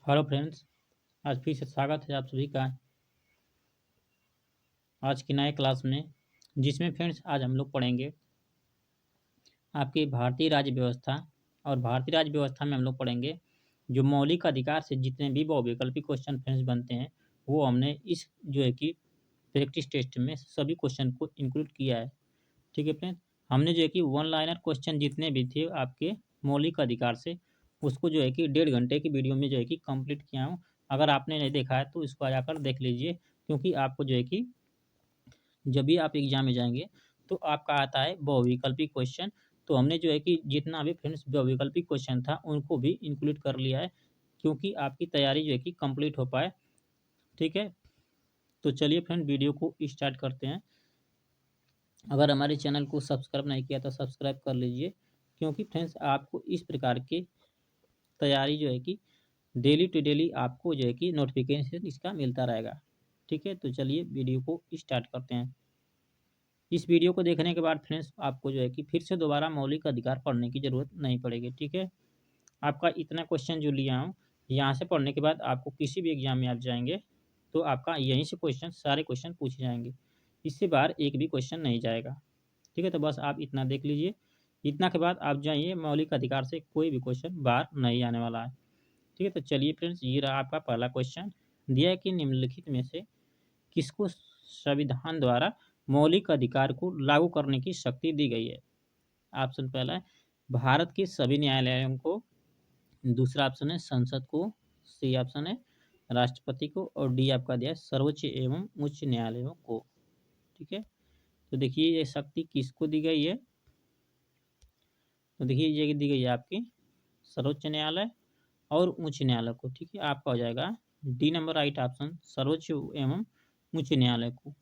Hello friends. आज फिर से स्वागत है आप सभी का आज की नए क्लास में, जिसमें फ्रेंड्स आज हम लोग पढ़ेंगे आपकी भारतीय राज्य व्यवस्था। और भारतीय राज्य व्यवस्था में हम लोग पढ़ेंगे जो मौलिक अधिकार से जितने भी बहुविकल्पी क्वेश्चन फ्रेंड्स बनते हैं, वो हमने इस जो है कि प्रैक्टिस टेस्ट में सभी क्वेश्चन को इंक्लूड किया है। ठीक है फ्रेंड्स, हमने जो है कि वन लाइनर क्वेश्चन जितने भी थे आपके मौलिक अधिकार से, उसको जो है कि 1.5 घंटे की वीडियो में जो है कि कंप्लीट किया हूँ। अगर आपने नहीं देखा है तो इसको जाकर देख लीजिए, क्योंकि आपको जो है कि जब भी आप एग्जाम में जाएंगे तो आपका आता है बहुविकल्पी क्वेश्चन। तो हमने जो है कि जितना भी फ्रेंड्स बहुविकल्पी क्वेश्चन था उनको भी इंक्लूड कर लिया है, क्योंकि आपकी तैयारी जो है कि कंप्लीट हो पाए। ठीक है, तो चलिए फ्रेंड वीडियो को स्टार्ट करते हैं। अगर हमारे चैनल को सब्सक्राइब नहीं किया तो सब्सक्राइब कर लीजिए, क्योंकि फ्रेंड्स आपको इस प्रकार के तैयारी जो है कि डेली टू डेली आपको जो है कि नोटिफिकेशन इसका मिलता रहेगा। ठीक है, तो चलिए वीडियो को स्टार्ट करते हैं। इस वीडियो को देखने के बाद फ्रेंड्स आपको जो है कि फिर से दोबारा मौलिक अधिकार पढ़ने की ज़रूरत नहीं पड़ेगी। ठीक है, आपका इतना क्वेश्चन जो लिया हूँ, यहाँ से पढ़ने के बाद आपको किसी भी एग्जाम में आप जाएंगे तो आपका यहीं से क्वेश्चन सारे क्वेश्चन पूछे जाएंगे। इससे बाहर एक भी क्वेश्चन नहीं जाएगा। ठीक है, तो बस आप इतना देख लीजिए। इतना के बाद आप जाइए, मौलिक अधिकार से कोई भी क्वेश्चन बाहर नहीं आने वाला है। ठीक है, तो चलिए फ्रेंड्स, ये रहा आपका पहला क्वेश्चन। दिया है कि निम्नलिखित में से किसको संविधान द्वारा मौलिक अधिकार को लागू करने की शक्ति दी गई है। ऑप्शन पहला है भारत के सभी न्यायालयों को, दूसरा ऑप्शन है संसद को, सी ऑप्शन है राष्ट्रपति को, और डी आपका दिया है सर्वोच्च एवं उच्च न्यायालयों को। ठीक है, तो देखिए ये शक्ति किसको दी गई है। तो देखिए ये दी गई है आपकी सर्वोच्च न्यायालय और उच्च न्यायालय को। ठीक है, आपका हो जाएगा डी नंबर राइट ऑप्शन, सर्वोच्च एवं उच्च न्यायालय को।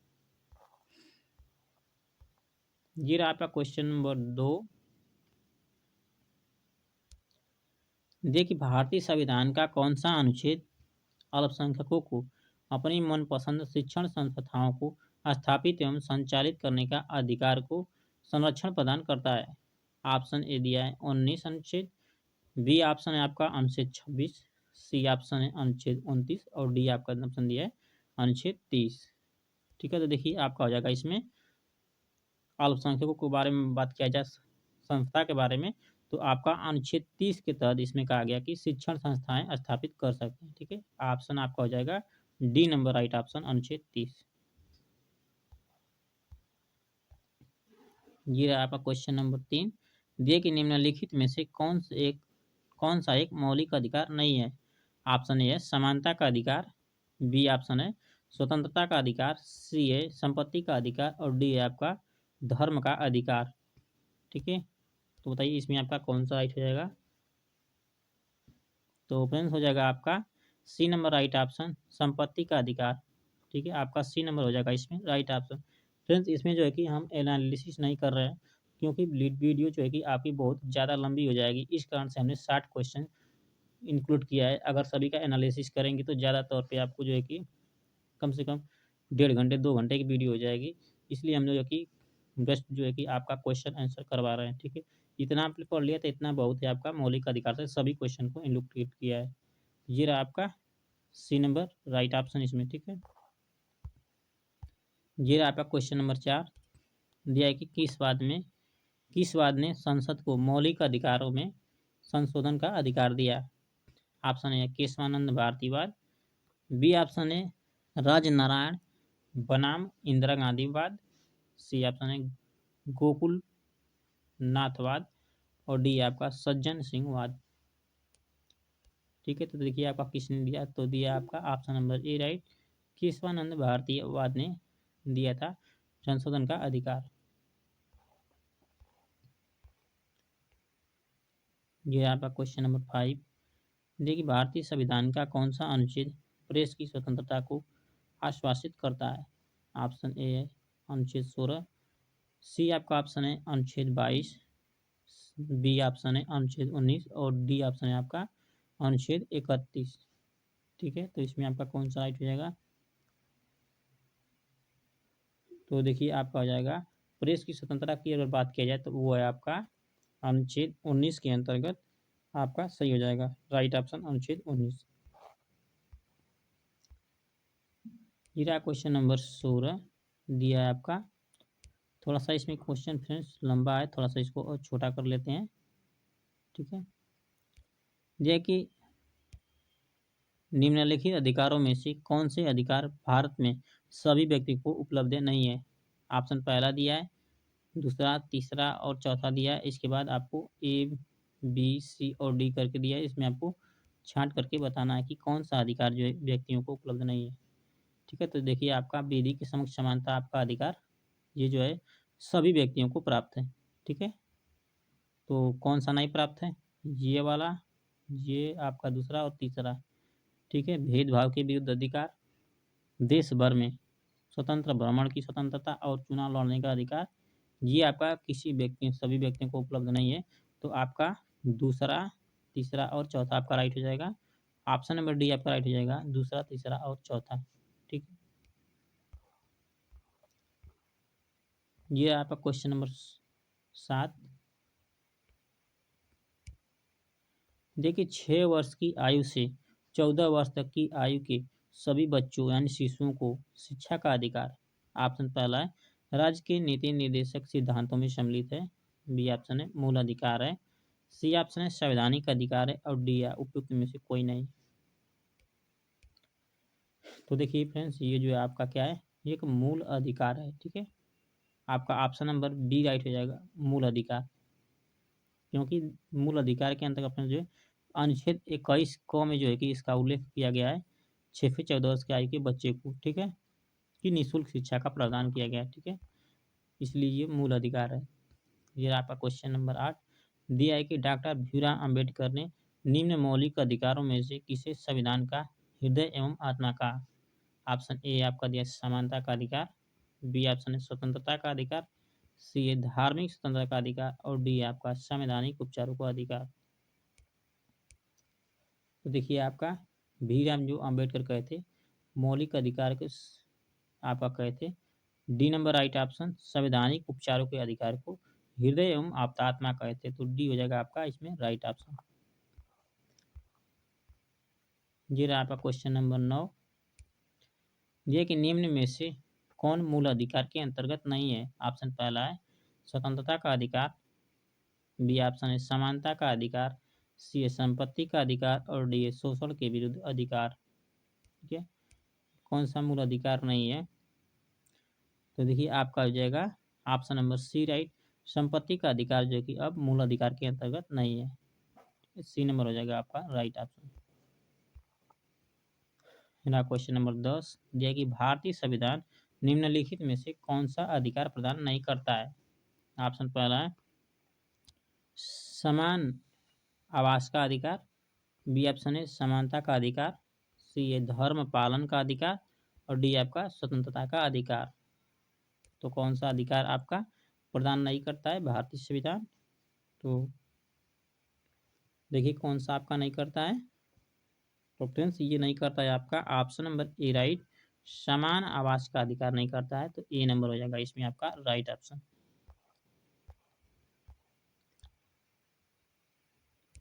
ये रहा आपका क्वेश्चन नंबर 2। देखिए भारतीय संविधान का कौन सा अनुच्छेद अल्पसंख्यकों को अपनी मनपसंद शिक्षण संस्थाओं को स्थापित एवं संचालित करने का अधिकार को संरक्षण प्रदान करता है। ऑप्शन ए दिया है 19 अनुच्छेद, बी ऑप्शन है आपका अनुच्छेद 26, सी ऑप्शन है अनुच्छेद 29 और डी आपका ऑप्शन दिया है अनुच्छेद 30। ठीक है, तो देखिए आपका हो जाएगा इसमें अल्पसंख्यकों के बारे में बात किया जाए संस्था के बारे में, तो आपका अनुच्छेद 30 के तहत इसमें कहा गया कि शिक्षण संस्थाएं स्थापित कर सकते हैं। ठीक है, ऑप्शन आपका हो जाएगा डी नंबर राइट ऑप्शन, अनुच्छेद 30। ये रहा आपका क्वेश्चन नंबर 3। दिए कि निम्नलिखित में से कौन सा एक मौलिक अधिकार नहीं है। ऑप्शन ए है समानता का अधिकार, बी ऑप्शन है स्वतंत्रता का अधिकार, सी है संपत्ति का अधिकार और डी है आपका धर्म का अधिकार। ठीक है, तो बताइए इसमें आपका कौन सा राइट हो जाएगा। तो फ्रेंड्स हो जाएगा आपका सी नंबर राइट ऑप्शन, संपत्ति का अधिकार। ठीक है, आपका सी नंबर हो जाएगा इसमें राइट ऑप्शन। फ्रेंड्स इसमें जो है कि हम एनालिसिस नहीं कर रहे हैं, क्योंकि वीडियो जो है कि आपकी बहुत ज़्यादा लंबी हो जाएगी। इस कारण से हमने 60 क्वेश्चन इंक्लूड किया है। अगर सभी का एनालिसिस करेंगे तो ज़्यादा तौर पे आपको जो है कि कम से कम 1.5 घंटे 2 घंटे की वीडियो हो जाएगी। इसलिए हम जो है कि बेस्ट जो है कि आपका क्वेश्चन आंसर करवा रहे हैं। ठीक है, इतना आपने पढ़ लिया तो इतना बहुत है। आपका मौलिक अधिकार से सभी क्वेश्चन को इंक्लूड किया है। ये रहा आपका सी नंबर राइट ऑप्शन इसमें। ठीक है, ये रहा आपका क्वेश्चन नंबर 4। दिया है कि किस वाद ने संसद को मौलिक अधिकारों में संशोधन का अधिकार दिया। ऑप्शन है केशवानंद भारतीवाद, बी ऑप्शन है राजनारायण बनाम इंदिरा गांधीवाद, सी ऑप्शन है गोकुल नाथवाद और डी आपका सज्जन सिंह वाद। ठीक है, तो देखिए आपका किसने दिया, तो दिया आपका option number A right, Kesavananda Bharati वाद ने दिया था संशोधन का अधिकार। ये आपका क्वेश्चन नंबर 5। देखिए भारतीय संविधान का कौन सा अनुच्छेद प्रेस की स्वतंत्रता को आश्वासित करता है। ऑप्शन ए है अनुच्छेद 16, सी आपका ऑप्शन है अनुच्छेद 22, बी ऑप्शन है अनुच्छेद 19 और डी ऑप्शन है आपका अनुच्छेद 31। ठीक है, तो इसमें आपका कौन सा राइट हो जाएगा। तो देखिए आपका हो जाएगा प्रेस की स्वतंत्रता की अगर बात किया जाए तो वो है आपका अनुच्छेद 19 के अंतर्गत आपका सही हो जाएगा राइट ऑप्शन अनुच्छेद 19। ये रहा क्वेश्चन नंबर 16 दिया है आपका। थोड़ा सा इसमें क्वेश्चन फ्रेंड्स लंबा है, थोड़ा सा इसको और छोटा कर लेते हैं। ठीक है, यह कि निम्नलिखित अधिकारों में से कौन से अधिकार भारत में सभी व्यक्ति को उपलब्ध नहीं है। ऑप्शन पहला दिया है, दूसरा, तीसरा और चौथा दिया है। इसके बाद आपको ए, बी, सी और डी करके दिया है। इसमें आपको छांट करके बताना है कि कौन सा अधिकार जो है व्यक्तियों को उपलब्ध नहीं है। ठीक है, तो देखिए आपका विधि के समक्ष समानता आपका अधिकार ये जो है सभी व्यक्तियों को प्राप्त है। ठीक है, तो कौन सा नहीं प्राप्त है, ये वाला, ये आपका दूसरा और तीसरा। ठीक है, भेदभाव के विरुद्ध अधिकार, देश भर में स्वतंत्र भ्रमण की स्वतंत्रता और चुनाव लड़ने का अधिकार, ये आपका किसी व्यक्ति सभी व्यक्तियों को उपलब्ध नहीं है। तो आपका दूसरा, तीसरा और चौथा आपका राइट हो जाएगा। ऑप्शन नंबर डी आपका राइट हो जाएगा, दूसरा, तीसरा और चौथा। ठीक है, ये आपका क्वेश्चन नंबर 7। देखिए 6 वर्ष की आयु से 14 वर्ष तक की आयु के सभी बच्चों यानी शिशुओं को शिक्षा का अधिकार। ऑप्शन पहला है, राज्य के नीति निर्देशक सिद्धांतों में सम्मिलित है। बी ऑप्शन है, मूल अधिकार है। सी ऑप्शन है, संवैधानिक अधिकार है। और डी है, उपयुक्त में से कोई नहीं। तो देखिए फ्रेंड्स, ये जो है आपका क्या है, ये एक मूल अधिकार है। ठीक है, आपका ऑप्शन नंबर बी राइट हो जाएगा, मूल अधिकार। क्योंकि मूल अधिकार के अंतर्गत अपने जो है अनुच्छेद 21 क में जो है कि इसका उल्लेख किया गया है 6 से 14 वर्ष की आयु के बच्चे को, ठीक है, कि निःशुल्क शिक्षा का प्रदान किया गया है। ठीक है, इसलिए ये मूल अधिकार है। ये आपका क्वेश्चन नंबर 8 दिया है कि डॉक्टर भीमराव अम्बेडकर ने निम्न मौलिक अधिकारों में से किसे संविधान का हृदय एवं आत्मा कहा। ऑप्शन ए आपका दिया समानता का अधिकार, बी ऑप्शन है स्वतंत्रता का अधिकार, सी है धार्मिक स्वतंत्रता का अधिकार और डी आपका संवैधानिक उपचारों का अधिकार। तो देखिए आपका भीमराव जो अम्बेडकर कहे थे मौलिक अधिकार के आपका कहे थे डी नंबर राइट ऑप्शन संवैधानिक उपचारों के अधिकार को हृदय एवं आत्मा कहे थे। तो डी हो जाएगा आपका इसमें राइट ऑप्शन। ये रहा आपका क्वेश्चन नंबर 9। ये कि निम्न में से कौन मूल अधिकार के अंतर्गत नहीं है। ऑप्शन पहला है स्वतंत्रता का अधिकार, बी ऑप्शन है समानता का अधिकार, सी है संपत्ति का अधिकार और डी है शोषण के विरुद्ध अधिकार। ठीक है, कौन सा मूल अधिकार नहीं है, तो देखिए आपका हो जाएगा ऑप्शन नंबर सी राइट, संपत्ति का अधिकार जो कि अब मूल अधिकार के अंतर्गत नहीं है। सी नंबर हो जाएगा आपका राइट ऑप्शन। क्वेश्चन नंबर 10 दिया कि भारतीय संविधान निम्नलिखित में से कौन सा अधिकार प्रदान नहीं करता है। ऑप्शन पहला है समान आवास का अधिकार, बी ऑप्शन है समानता का अधिकार, सी है धर्म पालन का अधिकार और डी आपका स्वतंत्रता का अधिकार। तो कौन सा अधिकार आपका प्रदान नहीं करता है भारतीय संविधान, तो देखिए कौन सा आपका नहीं करता है। तो फ्रेंड्स ये नहीं करता है आपका ऑप्शन नंबर ए राइट, समान आवास का अधिकार नहीं करता है। तो ए नंबर हो जाएगा इसमें आपका राइट ऑप्शन।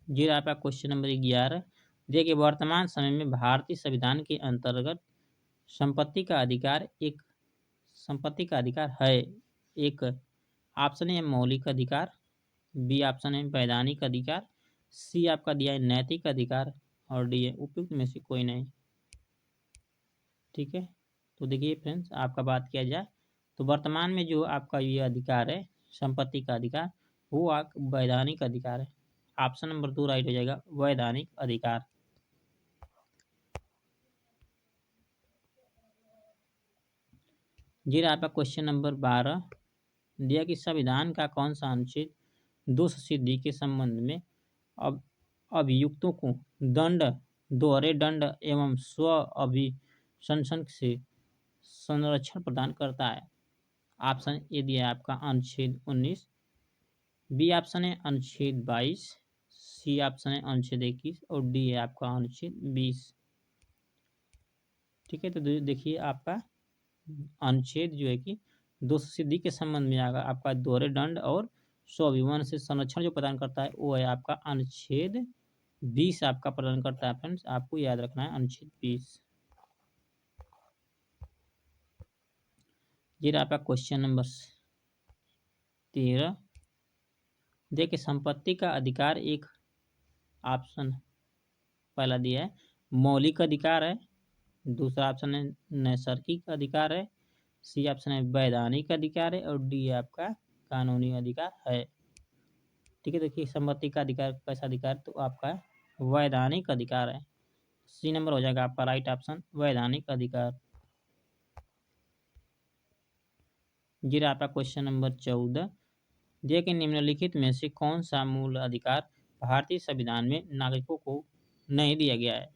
जी आपका क्वेश्चन नंबर 11 देखिए वर्तमान समय में भारतीय संविधान के अंतर्गत संपत्ति का अधिकार है एक। ऑप्शन है मौलिक अधिकार, बी ऑप्शन है वैधानिक अधिकार, सी आपका दिया है नैतिक अधिकार और डी है उपयुक्त में से कोई नहीं। ठीक है, तो देखिए फ्रेंड्स आपका बात किया जाए तो वर्तमान में जो आपका ये अधिकार है संपत्ति का अधिकार वो वैधानिक अधिकार है। ऑप्शन नंबर 2 राइट हो जाएगा वैधानिक अधिकार। जी आपका क्वेश्चन नंबर 12 दिया कि संविधान का कौन सा अनुच्छेद दोष सिद्धि के संबंध में अब अभियुक्तों को दंड, दोहरे दंड एवं स्व अभिशंसन से संरक्षण प्रदान करता है। ऑप्शन ए दिया है आपका अनुच्छेद 19, बी ऑप्शन है अनुच्छेद 22, सी ऑप्शन है अनुच्छेद 21 और डी है आपका अनुच्छेद 20। ठीक है, तो देखिए आपका अनुच्छेद जो है कि दोष सिद्धि के संबंध में आगा आपका दोहरे दंड और स्वाभिमान से संरक्षण जो प्रदान करता है वो है आपका अनुच्छेद 20 आपका प्रदान करता है। फ्रेंड्स आपको याद रखना है अनुच्छेद 20। ये रहा आपका क्वेश्चन नंबर 13। देखिए संपत्ति का अधिकार एक ऑप्शन पहला दिया है मौलिक अधिकार है, दूसरा ऑप्शन है नैसर्गिक अधिकार है, सी ऑप्शन है वैधानिक अधिकार है और डी आपका कानूनी अधिकार है। ठीक है, देखिए संपत्ति का अधिकार कैसा अधिकार, तो आपका वैधानिक अधिकार है। सी नंबर हो जाएगा आपका राइट ऑप्शन वैधानिक अधिकार। जी आपका क्वेश्चन नंबर 14। देखिए निम्नलिखित में से कौन सा मूल अधिकार भारतीय संविधान में नागरिकों को नहीं दिया गया है।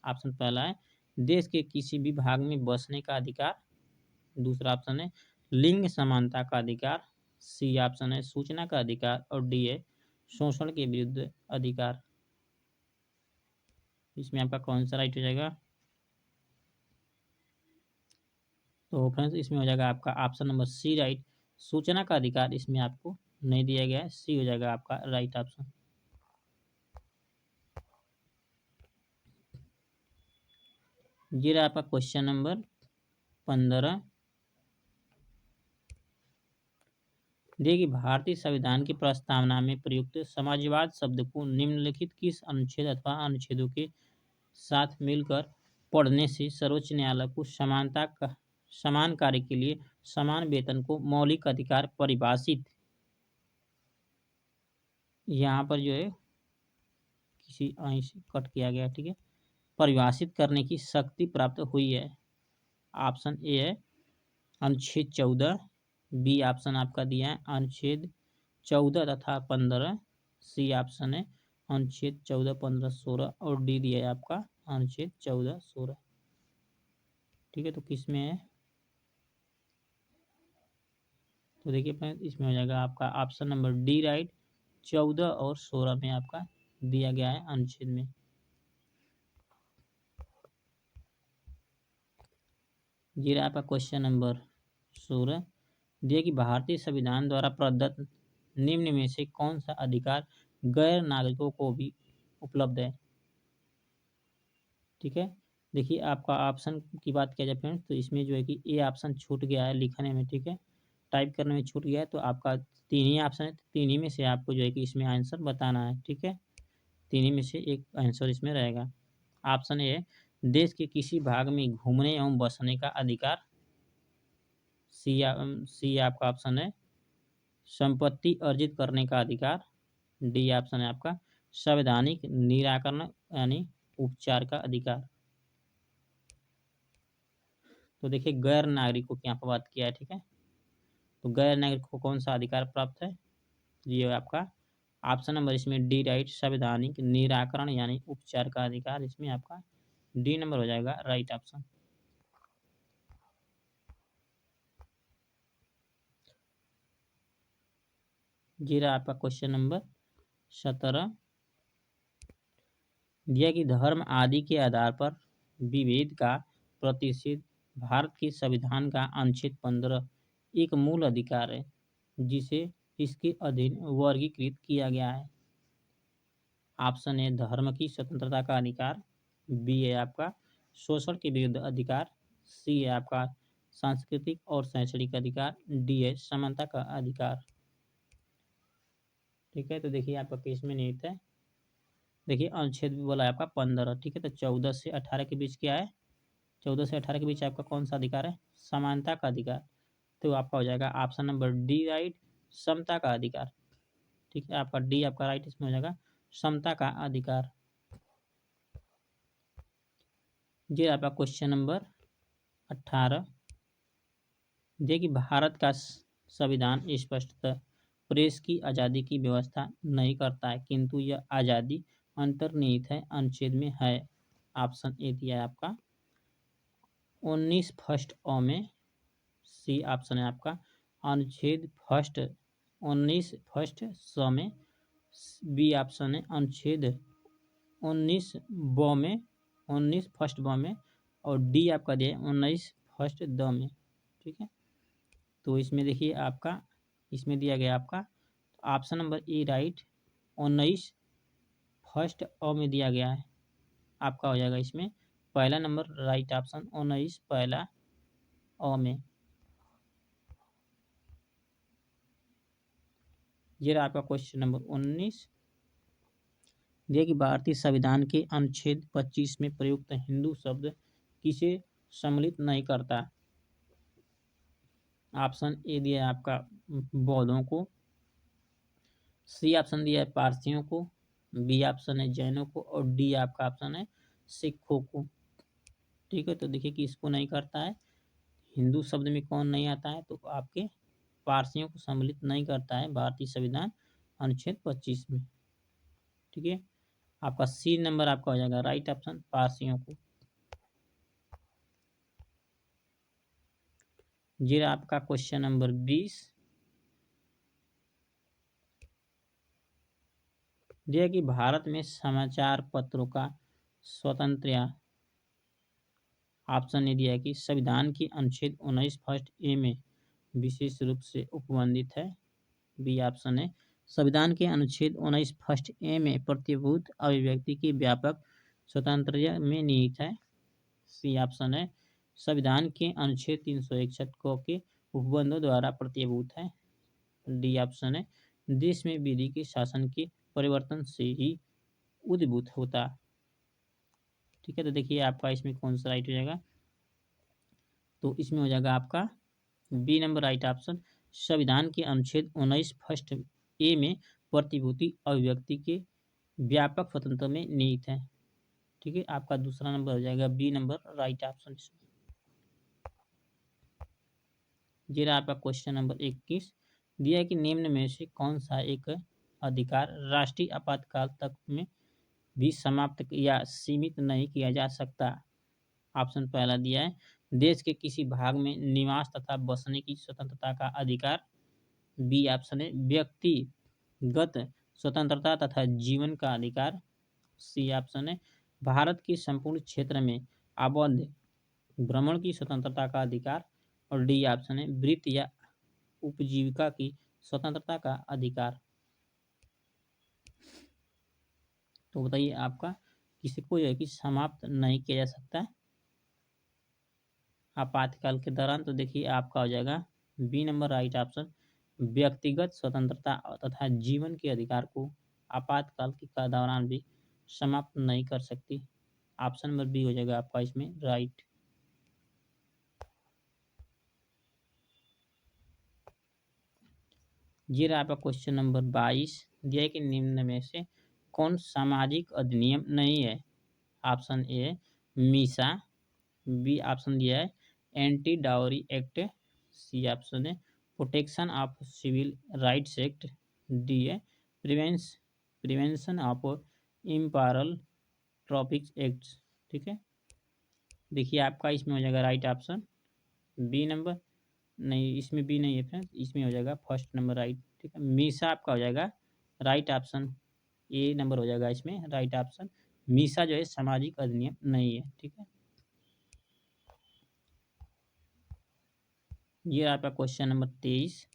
ऑप्शन पहला है देश के किसी भी भाग में बसने का अधिकार, दूसरा ऑप्शन है लिंग समानता का अधिकार, सी ऑप्शन है सूचना का अधिकार और डी है शोषण के विरुद्ध अधिकार। इसमें आपका कौन सा राइट हो जाएगा, तो फ्रेंड्स इसमें हो जाएगा आपका ऑप्शन नंबर सी राइट, सूचना का अधिकार इसमें आपको नहीं दिया गया है, सी हो जाएगा आपका राइट ऑप्शन। ये रहा आपका क्वेश्चन नंबर 15। देखिए भारतीय संविधान की प्रस्तावना में प्रयुक्त समाजवाद शब्द को निम्नलिखित किस अनुच्छेद अथवा अनुच्छेदों के साथ मिलकर पढ़ने से सर्वोच्च न्यायालय को समानता का समान कार्य के लिए समान वेतन को मौलिक अधिकार परिभाषित, यहाँ पर जो है किसी अंश कट किया गया, ठीक है, परिभाषित करने की शक्ति प्राप्त हुई है। ऑप्शन ए है अनुच्छेद 14, बी ऑप्शन आपका दिया है अनुच्छेद 14 तथा 15, सी ऑप्शन है अनुच्छेद 14, 15, 16 और डी दिया है आपका अनुच्छेद 14, 16। ठीक है, तो किस में है, तो देखिए फ्रेंड्स इसमें हो जाएगा आपका ऑप्शन नंबर डी राइट, 14 और 16 में आपका दिया गया है अनुच्छेद में। ये रहा आपका क्वेश्चन नंबर 16। दिया कि भारतीय संविधान द्वारा प्रदत्त निम्न में से कौन सा अधिकार गैर नागरिकों को भी उपलब्ध है। ठीक है, देखिए आपका ऑप्शन की बात किया जाए फ्रेंड्स, तो इसमें जो है कि ए ऑप्शन छूट गया है लिखने में, ठीक है, टाइप करने में छूट गया है, तो आपका तीन ही ऑप्शन है, तीन ही में से आपको जो है कि इसमें आंसर बताना है। ठीक है, तीन ही में से एक आंसर इसमें रहेगा। ऑप्शन ए देश के किसी भाग में घूमने एवं बसने का अधिकार, सी आपका ऑप्शन है संपत्ति अर्जित करने का अधिकार, डी ऑप्शन है आपका संवैधानिक निराकरण यानी उपचार का अधिकार। तो देखिए गैर नागरिकों की यहाँ पर बात किया है। ठीक है, तो गैर नागरिक को कौन सा अधिकार प्राप्त है, ये आपका ऑप्शन नंबर इसमें डी राइट, संवैधानिक निराकरण यानी उपचार का अधिकार, इसमें आपका डी नंबर हो जाएगा राइट ऑप्शन। जी रहा आपका क्वेश्चन नंबर 17। दिया कि धर्म आदि के आधार पर विभेद का प्रतिषेध भारत के संविधान का अनुच्छेद 15 एक मूल अधिकार है जिसे इसके अधीन वर्गीकृत किया गया है। ऑप्शन ए धर्म की स्वतंत्रता का अधिकार, बी है आपका शोषण के विरुद्ध अधिकार, सी है आपका सांस्कृतिक और शैक्षणिक अधिकार, डी है समानता का अधिकार। ठीक है, तो देखिए आपका केस में निहित है, देखिए अनुच्छेद भी बोला है आपका 15। ठीक है, तो 14 से 18 के बीच क्या है, 14 से 18 के बीच आपका कौन सा अधिकार है, समानता का अधिकार, तो आपका हो जाएगा ऑप्शन नंबर डी राइट, समता का अधिकार। ठीक है, आपका डी आपका राइट इसमें हो जाएगा समता का अधिकार। ये आपका क्वेश्चन नंबर 18। देखिए भारत का संविधान स्पष्टतः प्रेस की आज़ादी की व्यवस्था नहीं करता है, किंतु यह आज़ादी अंतर्निहित है अनुच्छेद में है। ऑप्शन ए दिया है आपका 19 फर्स्ट अ में, सी ऑप्शन है आपका अनुच्छेद फर्स्ट 19 फर्स्ट स में, बी ऑप्शन है अनुच्छेद 19 ब में, 19 फर्स्ट ब में और डी आपका दिया है 19 फर्स्ट द में। ठीक है, तो इसमें देखिए आपका इसमें दिया गया आपका option number A right 19 first अ में दिया गया है, आपका हो जाएगा इसमें पहला नंबर राइट ऑप्शन 19 पहला अ में। ये रहा आपका क्वेश्चन नंबर 19। देखिए कि भारतीय संविधान के अनुच्छेद 25 में प्रयुक्त हिंदू शब्द किसे सम्मिलित नहीं करता? ऑप्शन ए दिया है आपका बौद्धों को, सी ऑप्शन दिया है पारसियों को, बी ऑप्शन है जैनों को और डी आपका ऑप्शन है सिखों को। ठीक है, तो देखिए कि इसको नहीं करता है। हिंदू शब्द में कौन नहीं आता है? तो आपके पारसियों को सम्मिलित नहीं करता है भारतीय संविधान अनुच्छेद 25 में। ठीक है, आपका सी नंबर आपका हो जाएगा राइट ऑप्शन, पारसियों को। जी आपका क्वेश्चन नंबर 20। यह कि भारत में समाचार पत्रों का स्वतंत्र ऑप्शन ये दिया है कि संविधान की अनुच्छेद 19 फर्स्ट ए में विशेष रूप से उपबंधित है। बी ऑप्शन है संविधान के अनुच्छेद 19 फर्स्ट ए में प्रतिभूत अभिव्यक्ति की व्यापक स्वतंत्रता में निहित है। सी ऑप्शन है संविधान के अनुच्छेद 361 को के उपबंधों द्वारा प्रतिभूत है। डी ऑप्शन है देश में विधि के शासन के परिवर्तन से ही उद्भूत होता। ठीक है, तो देखिए आपका इसमें कौन सा राइट हो जाएगा? तो इसमें हो जाएगा आपका बी नंबर राइट ऑप्शन, संविधान के अनुच्छेद 19 फर्स्ट ए में प्रतिभूति अभिव्यक्ति के व्यापक स्वतंत्रता में निहित है। ठीक है, आपका दूसरा नंबर हो जाएगा बी नंबर राइट ऑप्शन। ये रहा आपका क्वेश्चन नंबर 21। दिया है कि निम्न में से कौन सा एक अधिकार राष्ट्रीय आपातकाल तक में भी समाप्त या सीमित नहीं किया जा सकता? ऑप्शन पहला दिया है देश के किसी भाग में निवास तथा बसने की स्वतंत्रता का अधिकार। बी ऑप्शन है व्यक्तिगत स्वतंत्रता तथा जीवन का अधिकार। सी ऑप्शन है भारत के संपूर्ण क्षेत्र में आबद्ध भ्रमण की स्वतंत्रता का अधिकार। और डी ऑप्शन है वृत्ति या उपजीविका की स्वतंत्रता का अधिकार। तो बताइए आपका किसको जो है कि समाप्त नहीं किया जा सकता आपातकाल के दौरान? तो देखिए आपका हो जाएगा बी नंबर राइट ऑप्शन, व्यक्तिगत स्वतंत्रता तथा जीवन के अधिकार को आपातकाल के दौरान भी समाप्त नहीं कर सकती। ऑप्शन नंबर बी हो जाएगा आपका इसमें राइट। ये रहा आपका क्वेश्चन नंबर 22। दिया है कि निम्न में से कौन सामाजिक अधिनियम नहीं है? Option A MISA, B option दिया है anti dowry act, C option है protection of civil rights act, D है prevention of immoral traffic act. ठीक है, देखिए आपका इसमें हो जाएगा राइट ऑप्शन बी नंबर, नहीं इसमें बी नहीं है फ्रेंड्स, इसमें हो जाएगा फर्स्ट नंबर राइट। ठीक है, मीसा आपका हो जाएगा राइट ऑप्शन, ए नंबर हो जाएगा इसमें राइट ऑप्शन। मीसा जो है सामाजिक अधिनियम नहीं है। ठीक है, ये आपका क्वेश्चन नंबर 23।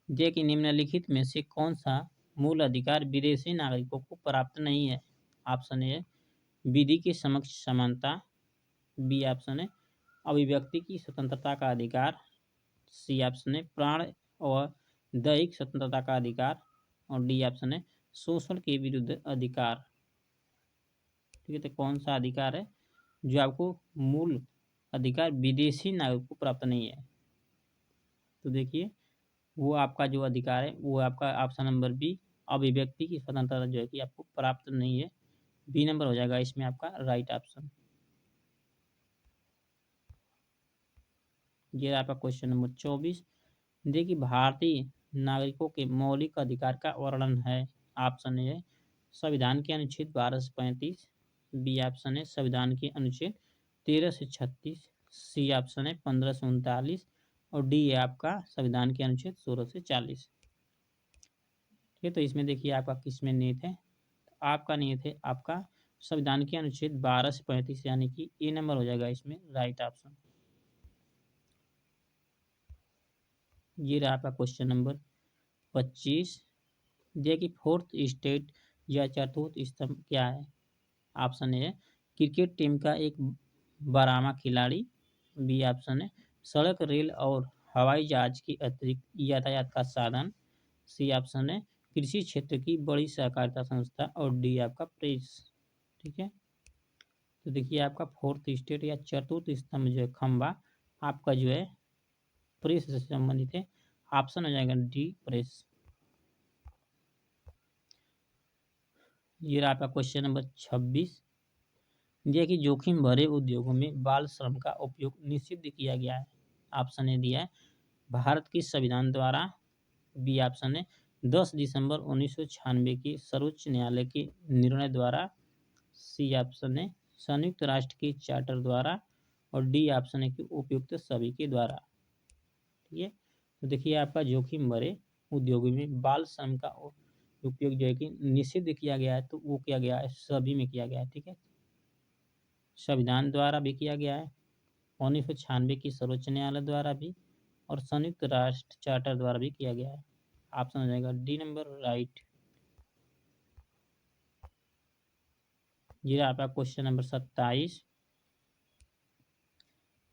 जे कि निम्नलिखित में से कौन सा मूल अधिकार विदेशी नागरिकों को प्राप्त नहीं है? ऑप्शन ए विधि के समक्ष समानता, बी ऑप्शन है अभिव्यक्ति की स्वतंत्रता का अधिकार, सी ऑप्शन है प्राण और दैहिक स्वतंत्रता का अधिकार और डी ऑप्शन है शोषण के विरुद्ध अधिकार। ठीक है, तो कौन सा अधिकार है जो आपको मूल अधिकार विदेशी नागरिक को प्राप्त नहीं है? तो देखिए वो आपका जो अधिकार है वो आपका ऑप्शन नंबर बी अभिव्यक्ति की स्वतंत्रता जो है कि आपको प्राप्त नहीं है। बी नंबर हो जाएगा इसमें आपका राइट ऑप्शन। ये आपका क्वेश्चन नंबर 24। देखिए भारतीय नागरिकों के मौलिक अधिकार का वर्णन है। ऑप्शन है संविधान के अनुच्छेद 12 से 35, बी ऑप्शन है संविधान के अनुच्छेद 13 से 36, सी ऑप्शन है 15 से 39 और डी है आपका संविधान के अनुच्छेद 16 से 40। ठीक है, तो इसमें देखिए आपका किसमें निहित है? आपका निहित है आपका संविधान के अनुच्छेद 12 से 35 यानी कि ए नंबर हो जाएगा इसमें राइट ऑप्शन। ये रहा आपका क्वेश्चन नंबर 25। जे कि फोर्थ स्टेट या चतुर्थ स्तंभ क्या है? ऑप्शन ए क्रिकेट टीम का एक बारहवां खिलाड़ी, बी ऑप्शन है सड़क रेल और हवाई जहाज के अतिरिक्त यातायात का साधन, सी ऑप्शन है कृषि क्षेत्र की बड़ी सहकारिता संस्था और डी आपका प्रेस। ठीक है, तो देखिए आपका फोर्थ स्टेट या चतुर्थ स्तंभ जो है खंबा आपका जो है प्रेस से संबंधित है। ऑप्शन हो जाएगा डी प्रेस। ये रहा आपका क्वेश्चन नंबर 26। दिया कि जोखिम भरे उद्योगों में बाल श्रम का उपयोग निषिद्ध किया गया है। ऑप्शन ए दिया है भारत की संविधान द्वारा। बी ऑप्शन है 10 दिसंबर 1996 के सर्वोच्च न्यायालय के निर्णय द्वारा। सी ऑप्शन है संयुक्त राष्ट्र के चार्टर द्वारा। और डी ऑप्शन है कि उपयुक्त सभी के द्वारा। ठीक है, तो देखिए आपका जोखिम भरे उद्योगों में बाल श्रम का उपयोग जो है कि निषिद्ध किया गया है, तो वो किया गया है सभी में किया गया है। ठीक है, संविधान द्वारा भी किया गया है, 1996 की सर्वोच्च न्यायालय द्वारा भी, और संयुक्त राष्ट्र चार्टर द्वारा भी किया गया है। ऑप्शन हो जाएगा डी नंबर राइट। ये आपका क्वेश्चन नंबर 27।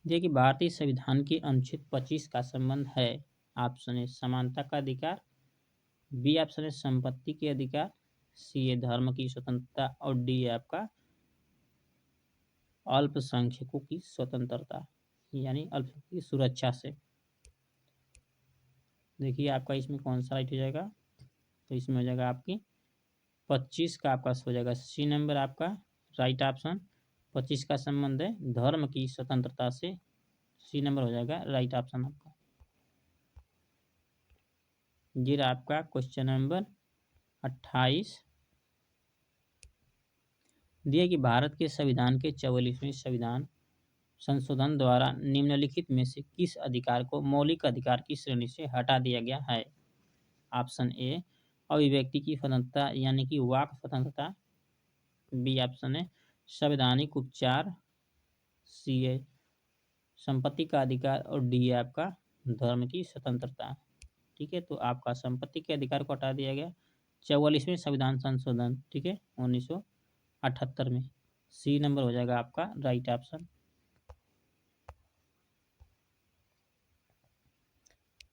देखिए भारतीय संविधान के अनुच्छेद 25 का संबंध है। ऑप्शन ए समानता का अधिकार। बी ऑप्शन है संपत्ति के अधिकार। सी है धर्म की स्वतंत्रता। और डी है आपका अल्पसंख्यकों की स्वतंत्रता यानी अल्पसंख्यकों की सुरक्षा से। देखिए आपका इसमें कौन सा राइट हो जाएगा, तो इसमें हो जाएगा आपकी 25 का आपका हो जाएगा सी नंबर आपका राइट ऑप्शन। 25 का संबंध है धर्म की स्वतंत्रता से। सी नंबर हो जाएगा राइट ऑप्शन आपका। ये आपका क्वेश्चन नंबर 28। दिया कि भारत के संविधान के 44वें संविधान संशोधन द्वारा निम्नलिखित में से किस अधिकार को मौलिक अधिकार की श्रेणी से हटा दिया गया है। ऑप्शन ए अभिव्यक्ति की स्वतंत्रता यानी कि वाक स्वतंत्रता। बी ऑप्शन है संवैधानिक उपचार। सी है संपत्ति का अधिकार। और डी है आपका धर्म की स्वतंत्रता। ठीक है, तो आपका संपत्ति के अधिकार को हटा दिया गया 44वें संविधान संशोधन। ठीक है, 1978 में। सी नंबर हो जाएगा आपका राइट ऑप्शन।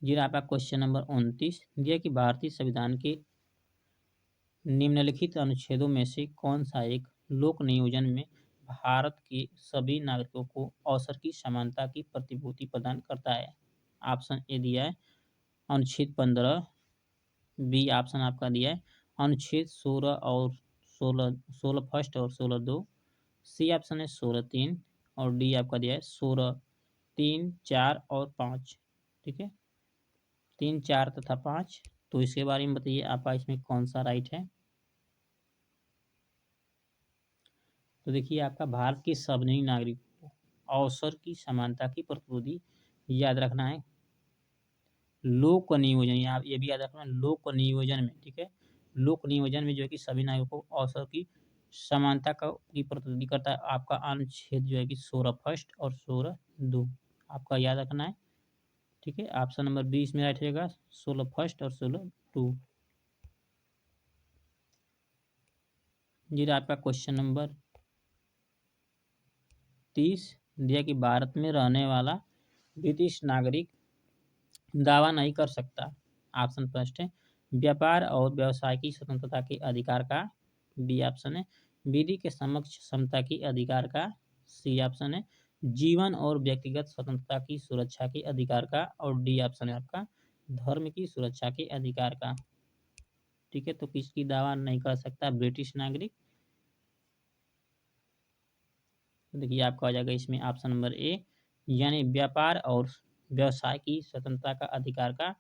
जी आपका क्वेश्चन नंबर 29 दिया कि भारतीय संविधान के निम्नलिखित अनुच्छेदों में से कौन सा एक लोक नियोजन में भारत के सभी नागरिकों को अवसर की समानता की प्रतिभूति प्रदान करता है। ऑप्शन ए दिया है अनुच्छेद 15। बी ऑप्शन आपका दिया है अनुच्छेद 16 और 16 फर्स्ट और 16(2). सी ऑप्शन है 16(3). और डी आपका दिया है 16(3), 4 और 5। ठीक है, 3, 4 तथा 5। तो इसके बारे में बताइए आपका इसमें कौन सा राइट है। तो देखिए आपका भारत के सभी नागरिकों को अवसर की समानता की प्रतिभूति याद रखना है लोक नियोजन। आप ये भी याद रखना लोक नियोजन में। ठीक है, लोक नियोजन में जो है कि सभी नागरिकों को अवसर की समानता का की प्रतिनिधि करता है आपका अनुच्छेद जो है कि 16 फर्स्ट और 16(2). आपका याद रखना है। ठीक है, ऑप्शन नंबर 20 में राइट रहेगा 16 फर्स्ट और 16(2). जी आपका क्वेश्चन नंबर 30 दिया कि भारत में रहने वाला ब्रिटिश नागरिक दावा नहीं कर सकता। ऑप्शन फर्स्ट है व्यापार और व्यवसाय की स्वतंत्रता के अधिकार का। बी ऑप्शन है विधि के समक्ष समता की अधिकार का। सी ऑप्शन है जीवन और व्यक्तिगत स्वतंत्रता की सुरक्षा के अधिकार का। और डी ऑप्शन है आपका धर्म की सुरक्षा के अधिकार का। ठीक है, तो किसकी दावा नहीं कर सकता ब्रिटिश नागरिक। तो देखिए आपका हो जाएगा इसमें ऑप्शन नंबर ए यानी व्यापार और व्यवसाय की स्वतंत्रता का अधिकार का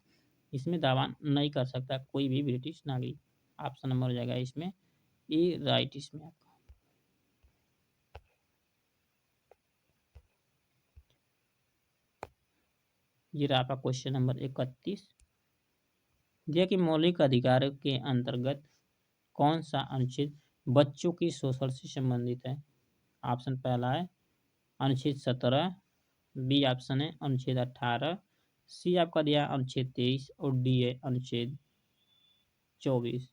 इसमें दावा नहीं कर सकता कोई भी ब्रिटिश नागरिक। ऑप्शन नंबर हो जाएगा इसमें ए राइट इसमें आपका। ये रहा आपका क्वेश्चन नंबर 31 दिया कि मौलिक अधिकारों के अंतर्गत कौन सा अनुच्छेद बच्चों की शोषण से संबंधित है। ऑप्शन पहला है अनुच्छेद 17। बी ऑप्शन है अनुच्छेद 18। सी आपका दिया अनुच्छेद 23। और डी है अनुच्छेद 24।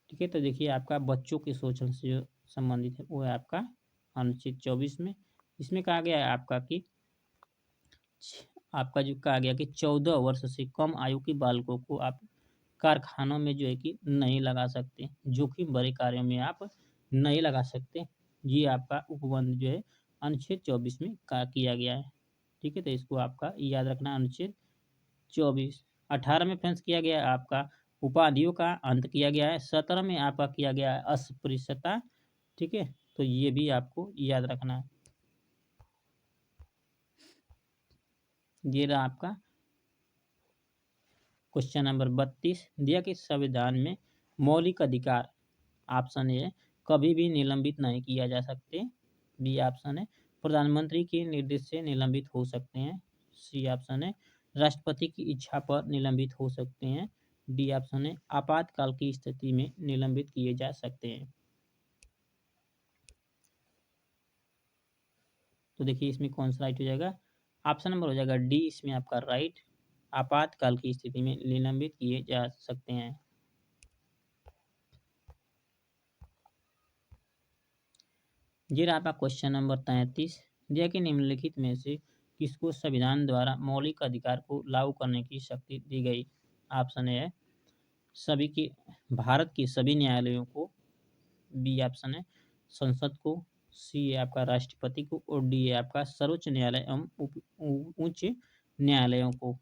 ठीक है, तो देखिए आपका बच्चों के शोषण से जो संबंधित है वो है आपका अनुच्छेद 24 में। इसमें कहा गया है आपका कि आपका जो कहा गया कि 14 वर्ष से कम आयु के बालकों को आप कारखानों में जो है कि नहीं लगा सकते, जोखिम भरे कार्यों में आप नहीं लगा सकते। ये आपका उपबंध जो है अनुच्छेद 24 में का किया गया है। ठीक है, तो इसको आपका याद रखना, अनुच्छेद 24। 18 में फ्रेंड्स किया गया है आपका उपाधियों का अंत किया गया है। 17 में आपका किया गया है अस्पृश्यता। ठीक है, तो ये भी आपको याद रखना है। ये रहा आपका क्वेश्चन नंबर 32। दिया कि संविधान में मौलिक अधिकार, ऑप्शन ए कभी भी निलंबित नहीं किया जा सकते। बी ऑप्शन है प्रधानमंत्री के निर्देश से निलंबित हो सकते हैं। सी ऑप्शन है राष्ट्रपति की इच्छा पर निलंबित हो सकते हैं। डी ऑप्शन है आपातकाल की स्थिति में निलंबित किए जा सकते हैं। तो देखिए इसमें कौन सा राइट हो जाएगा, ऑप्शन नंबर हो जाएगा डी इसमें आपका राइट, आपातकाल की स्थिति में निलंबित किए जा सकते हैं। ये रहा आपका क्वेश्चन नंबर 33। दिया कि निम्नलिखित में से किसको संविधान द्वारा मौलिक अधिकार को लागू करने की शक्ति दी गई। ऑप्शन ए है सभी के भारत के सभी न्यायालयों को। बी ऑप्शन है संसद को। सी है आपका राष्ट्रपति को। और डी है आपका सर्वोच्च न्यायालय एवं उच्च न्यायालयों को।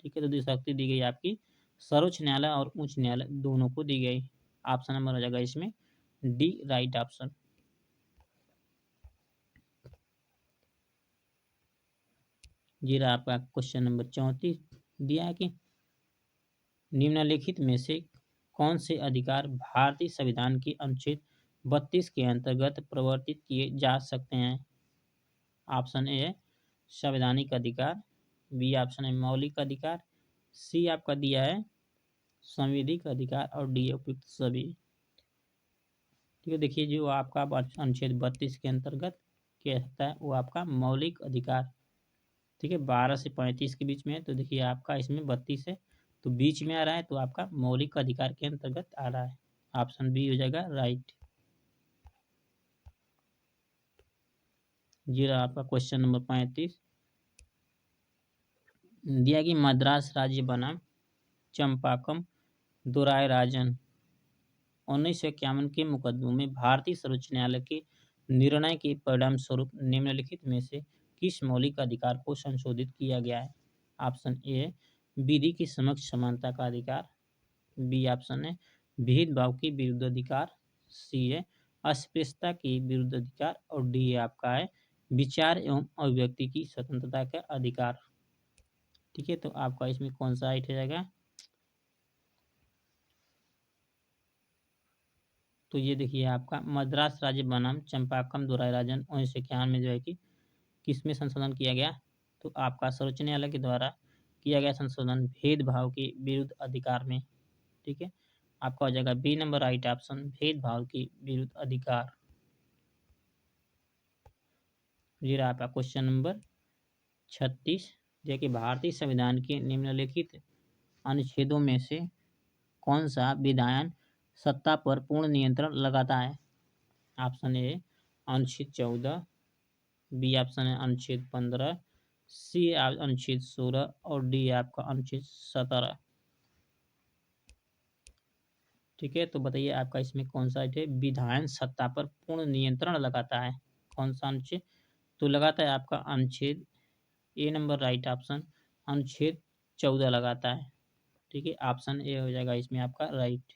ठीक है, तो ये शक्ति दी गई आपकी सर्वोच्च न्यायालय और उच्च न्यायालय दोनों को दी गई। ऑप्शन नंबर हो जाएगा इसमें डी राइट ऑप्शन। ये रहा आपका क्वेश्चन नंबर 34। दिया है कि निम्नलिखित में से कौन से अधिकार भारतीय संविधान के अनुच्छेद 32 के अंतर्गत प्रवर्तित किए जा सकते हैं। ऑप्शन ए है संवैधानिक अधिकार। बी ऑप्शन है मौलिक अधिकार। सी आपका दिया है संविधिक अधिकार। और डी उपयुक्त सभी। ठीक है, देखिए जो आपका अनुच्छेद 32 के अंतर्गत क्या सकता है वो आपका मौलिक अधिकार। ठीक है, 12 से 35 के बीच में है, तो देखिए आपका इसमें 32 है तो बीच में आ रहा है, तो आपका मौलिक अधिकार के अंतर्गत आ रहा है। ऑप्शन बी हो जाएगा राइट। ये रहा आपका क्वेश्चन नंबर 35। दिया कि मद्रास राज्य बनाम चंपाकम दोराय राजन 1951 के मुकदमों में भारतीय सर्वोच्च न्यायालय के निर्णय के परिणाम स्वरूप निम्नलिखित में से किस मौलिक अधिकार को संशोधित किया गया है। ऑप्शन ए विधि की समक्ष समानता का अधिकार। बी ऑप्शन है भेदभाव के विरुद्ध अधिकार। सी है अस्पृश्यता के विरुद्ध अधिकार। और डी है आपका है विचार एवं अभिव्यक्ति की स्वतंत्रता का अधिकार। ठीक है, तो आपका इसमें कौन सा राइट हो जाएगा, तो ये देखिए आपका मद्रास राज्य बनाम चंपाकम दोराय राजन 1951 में जो है कि किसमें संशोधन किया गया, तो आपका सर्वोच्च न्यायालय के द्वारा किया गया संशोधन भेदभाव के विरुद्ध अधिकार में। ठीक है, आपका हो जाएगा बी नंबर राइट ऑप्शन भेदभाव के विरुद्ध अधिकार। ये रहा आपका क्वेश्चन नंबर 36। जो कि भारतीय संविधान के निम्नलिखित अनुच्छेदों में से कौन सा विधायन सत्ता पर पूर्ण नियंत्रण लगाता है। ऑप्शन ए अनुच्छेद 14। बी ऑप्शन है अनुच्छेद 15। सी अनुच्छेद 16। और डी आपका अनुच्छेद 17। ठीक है, तो बताइए आपका इसमें कौन सा है विधायन सत्ता पर पूर्ण नियंत्रण लगाता है, कौन सा अनुच्छेद, तो लगाता है आपका अनुच्छेद ए नंबर राइट ऑप्शन अनुच्छेद 14 लगाता है। ठीक है, ऑप्शन ए हो जाएगा इसमें आपका राइट।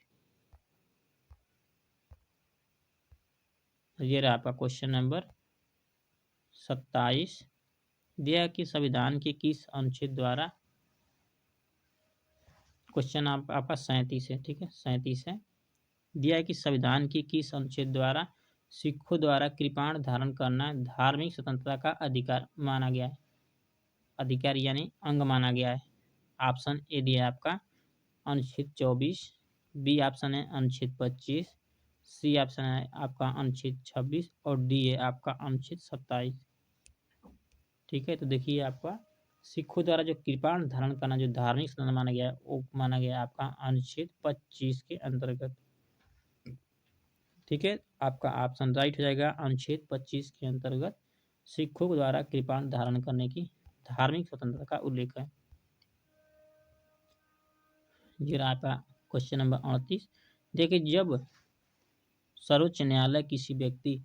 ये रहा आपका क्वेश्चन नंबर 27। दिया कि संविधान के किस अनुच्छेद द्वारा, क्वेश्चन आपका 37 है। ठीक है, 37 है। दिया है कि संविधान की किस अनुच्छेद द्वारा सिखों द्वारा कृपाण धारण करना धार्मिक स्वतंत्रता का अधिकार माना गया है, अधिकार यानी अंग माना गया है। ऑप्शन ए दिया है आपका अनुच्छेद 24। बी ऑप्शन है अनुच्छेद 25। सी ऑप्शन है आपका अनुच्छेद 26। और डी है आपका अनुच्छेद 27। ठीक है, तो देखिए आपका सिखों द्वारा जो कृपाण धारण करना जो धार्मिक स्वतंत्रता माना गया है वो माना गया आपका अनुच्छेद 25 के अंतर्गत। ठीक है, आपका ऑप्शन राइट हो जाएगा अनुच्छेद 25 के अंतर्गत सिखों द्वारा कृपाण धारण करने की धार्मिक स्वतंत्रता का उल्लेख है। ये रहा आपका क्वेश्चन नंबर 38। देखिए, जब सर्वोच्च न्यायालय किसी व्यक्ति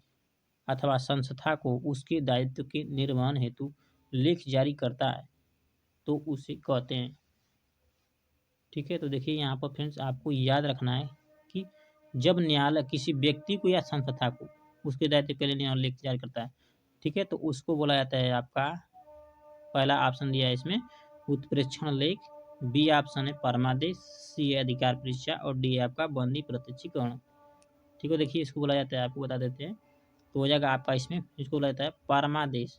अथवा संस्था को उसके दायित्व के निर्वहन हेतु लेख जारी करता है तो उसे कहते हैं। ठीक है, तो देखिए यहाँ पर फ्रेंड्स आपको याद रखना है कि जब न्यायालय किसी व्यक्ति को या संस्था को उसके दायित्व के लिए न्यायालय लेख जारी करता है, ठीक है, तो उसको बोला जाता है आपका, पहला ऑप्शन दिया है इसमें उत्प्रेक्षण लेख, बी ऑप्शन है परमादेश, सी है अधिकार परीक्षा और डी है आपका बंदी प्रत्यक्षीकरण। ठीक है, देखिए इसको बोला जाता है, आपको बता देते हैं, तो हो जाएगा आपका इसमें, इसको बोला जाता है परमादेश।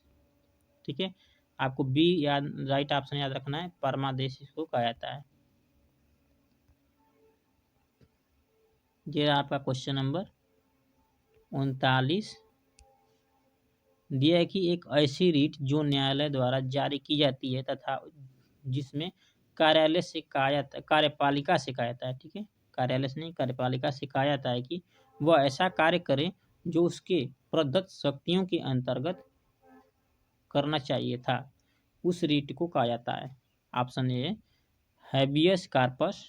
ठीक है, आपको बी याद, राइट ऑप्शन याद रखना है, परमादेश इसको कहा जाता है। ये आपका क्वेश्चन नंबर 39 दिया है कि एक ऐसी रीट जो न्यायालय द्वारा जारी की जाती है तथा जिसमें कार्यालय से कार्यपालिका से कहा जाता है। ठीक है, कार्यालय से नहीं, कार्यपालिका से कहा जाता है कि वह ऐसा कार्य करे जो उसके प्रदत्त शक्तियों के अंतर्गत करना चाहिए था, उस रीट को कहा जाता है। Option A habeas corpus,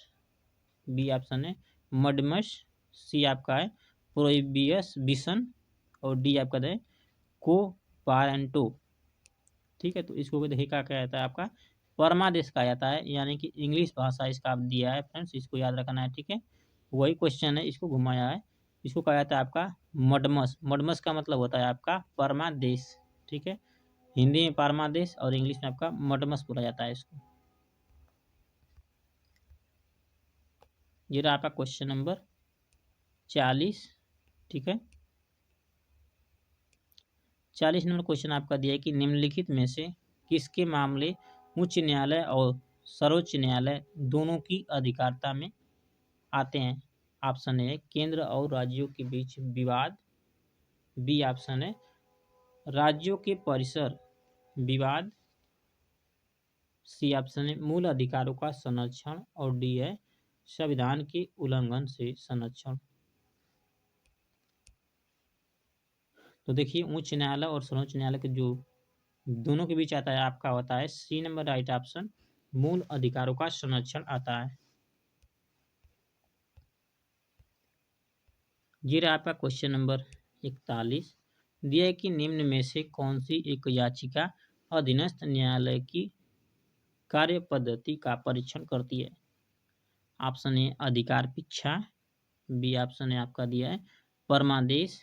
B option है मडमस, सी आपका है प्रोहिबियस बिसन और डी आपका है को पारेंटो। ठीक है, तो इसको देखिए क्या कहता है आपका परमादेश कहा जाता है, यानी कि इंग्लिश भाषा इसका आप दिया है फ्रेंड्स, इसको याद रखना है। ठीक है, वही क्वेश्चन है, इसको घुमाया है, इसको कहा जाता है आपका मडमस। मडमस का मतलब होता है आपका परमादेश। ठीक है, हिंदी में परमादेश और इंग्लिश में आपका मडमस बोला जाता है इसको। ये रहा आपका क्वेश्चन नंबर 40। ठीक है, 40 नंबर क्वेश्चन आपका दिया है कि निम्नलिखित में से किसके मामले उच्च न्यायालय और सर्वोच्च न्यायालय दोनों की अधिकारिता में आते हैं। ऑप्शन ए केंद्र और राज्यों के बीच विवाद, बी ऑप्शन है राज्यों के परिसर विवाद, सी ऑप्शन है मूल अधिकारों का संरक्षण और डी है संविधान के उल्लंघन से संरक्षण। तो देखिए उच्च न्यायालय और सर्वोच्च न्यायालय के जो दोनों के बीच आता है आपका होता है सी नंबर राइट ऑप्शन, मूल अधिकारों का संरक्षण आता है। ये रहा आपका क्वेश्चन नंबर 41 दिया है कि निम्न में से कौन सी एक याचिका अधीनस्थ न्यायालय की कार्य पद्धति का परीक्षण करती है। ऑप्शन ए अधिकार परीक्षा, बी ऑप्शन है आपका दिया है परमादेश,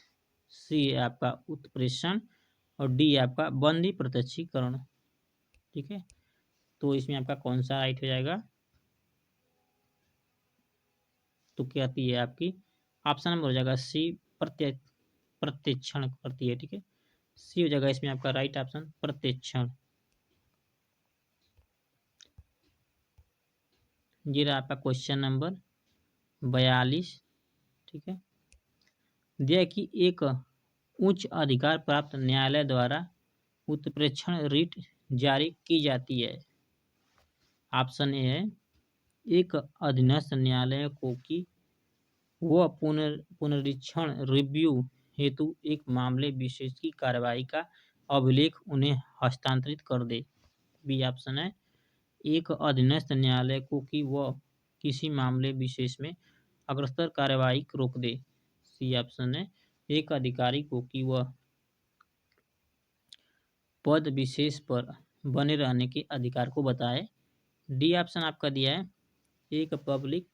सी है आपका उत्प्रेषण और डी आपका बंदी प्रत्यक्षीकरण। ठीक है, तो इसमें आपका कौन सा राइट हो जाएगा, तो क्या आती है आपकी ऑप्शन नंबर हो जाएगा सी प्रत्यक्षण करती है। ठीक है, सी हो जाएगा इसमें आपका राइट ऑप्शन प्रत्यक्षण। ये रहा आपका क्वेश्चन नंबर 42। ठीक है, दिया कि एक उच्च अधिकार प्राप्त न्यायालय द्वारा उत्प्रेक्षण रिट जारी की जाती है। ऑप्शन ए है एक अधीनस्थ न्यायालय को कि वह पुनरीक्षण रिव्यू हेतु एक मामले विशेष की कार्रवाई का अभिलेख उन्हें हस्तांतरित कर दे। बी ऑप्शन है एक अधीनस्थ न्यायालय को कि वह किसी मामले विशेष में अग्रसर कार्रवाई रोक दे। सी ऑप्शन है एक अधिकारी को कि वह पद विशेष पर बने रहने के अधिकार को बताए। डी ऑप्शन आपका दिया है एक पब्लिक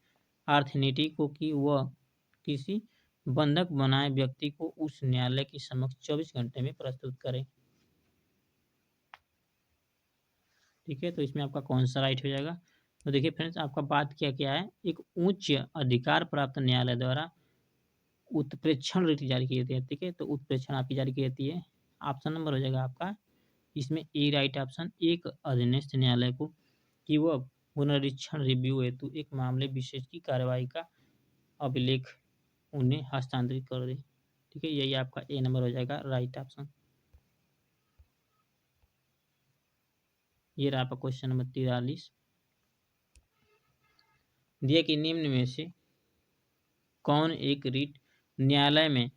अथॉरिटी को कि वह किसी बंधक बनाए व्यक्ति को उस न्यायालय के समक्ष 24 घंटे में प्रस्तुत करे। ठीक है, तो इसमें आपका कौन सा राइट हो जाएगा, तो देखिए फ्रेंड्स आपका बात क्या क्या है, एक उच्च अधिकार प्राप्त न्यायालय द्वारा उत्प्रेक्षण रिट जारी की जाती है। ठीक है, तो उत्प्रेक्षण आपकी जारी की जाती है। ऑप्शन नंबर हो जाएगा आपका इसमें ए राइट ऑप्शन, एक अधीनस्थ न्यायालय को कि वह पुनरीक्षण रिव्यू हेतु एक मामले विशेष की कार्रवाई का अभिलेख उन्हें हस्तांतरित कर दे। ठीक है, यही आपका ए नंबर हो जाएगा राइट ऑप्शन। ये रहा आपका क्वेश्चन नंबर 43 दिया कि निम्न में से कौन एक रीट न्यायालय में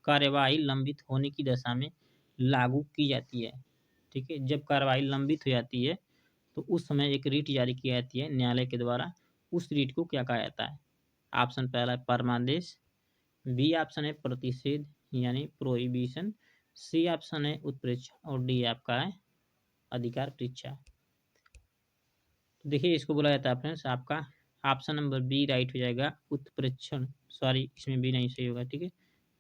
कार्यवाही लंबित होने की दशा में लागू की जाती है। ठीक है। जब कार्रवाई लंबित हो जाती है तो उस समय एक रीट जारी की जाती है न्यायालय के द्वारा। उस रीट को क्या कहा जाता है? ऑप्शन पहला है परमादेश, बी ऑप्शन है प्रतिषेध यानी प्रोहिबिशन, सी ऑप्शन है उत्प्रेक्षा और डी आपका है अधिकार परीक्षा। तो देखिए इसको बोला जाता है फ्रेंड्स आपका ऑप्शन नंबर बी राइट हो जाएगा उत्प्रेक्षण, सॉरी इसमें बी नहीं सही होगा, ठीक है।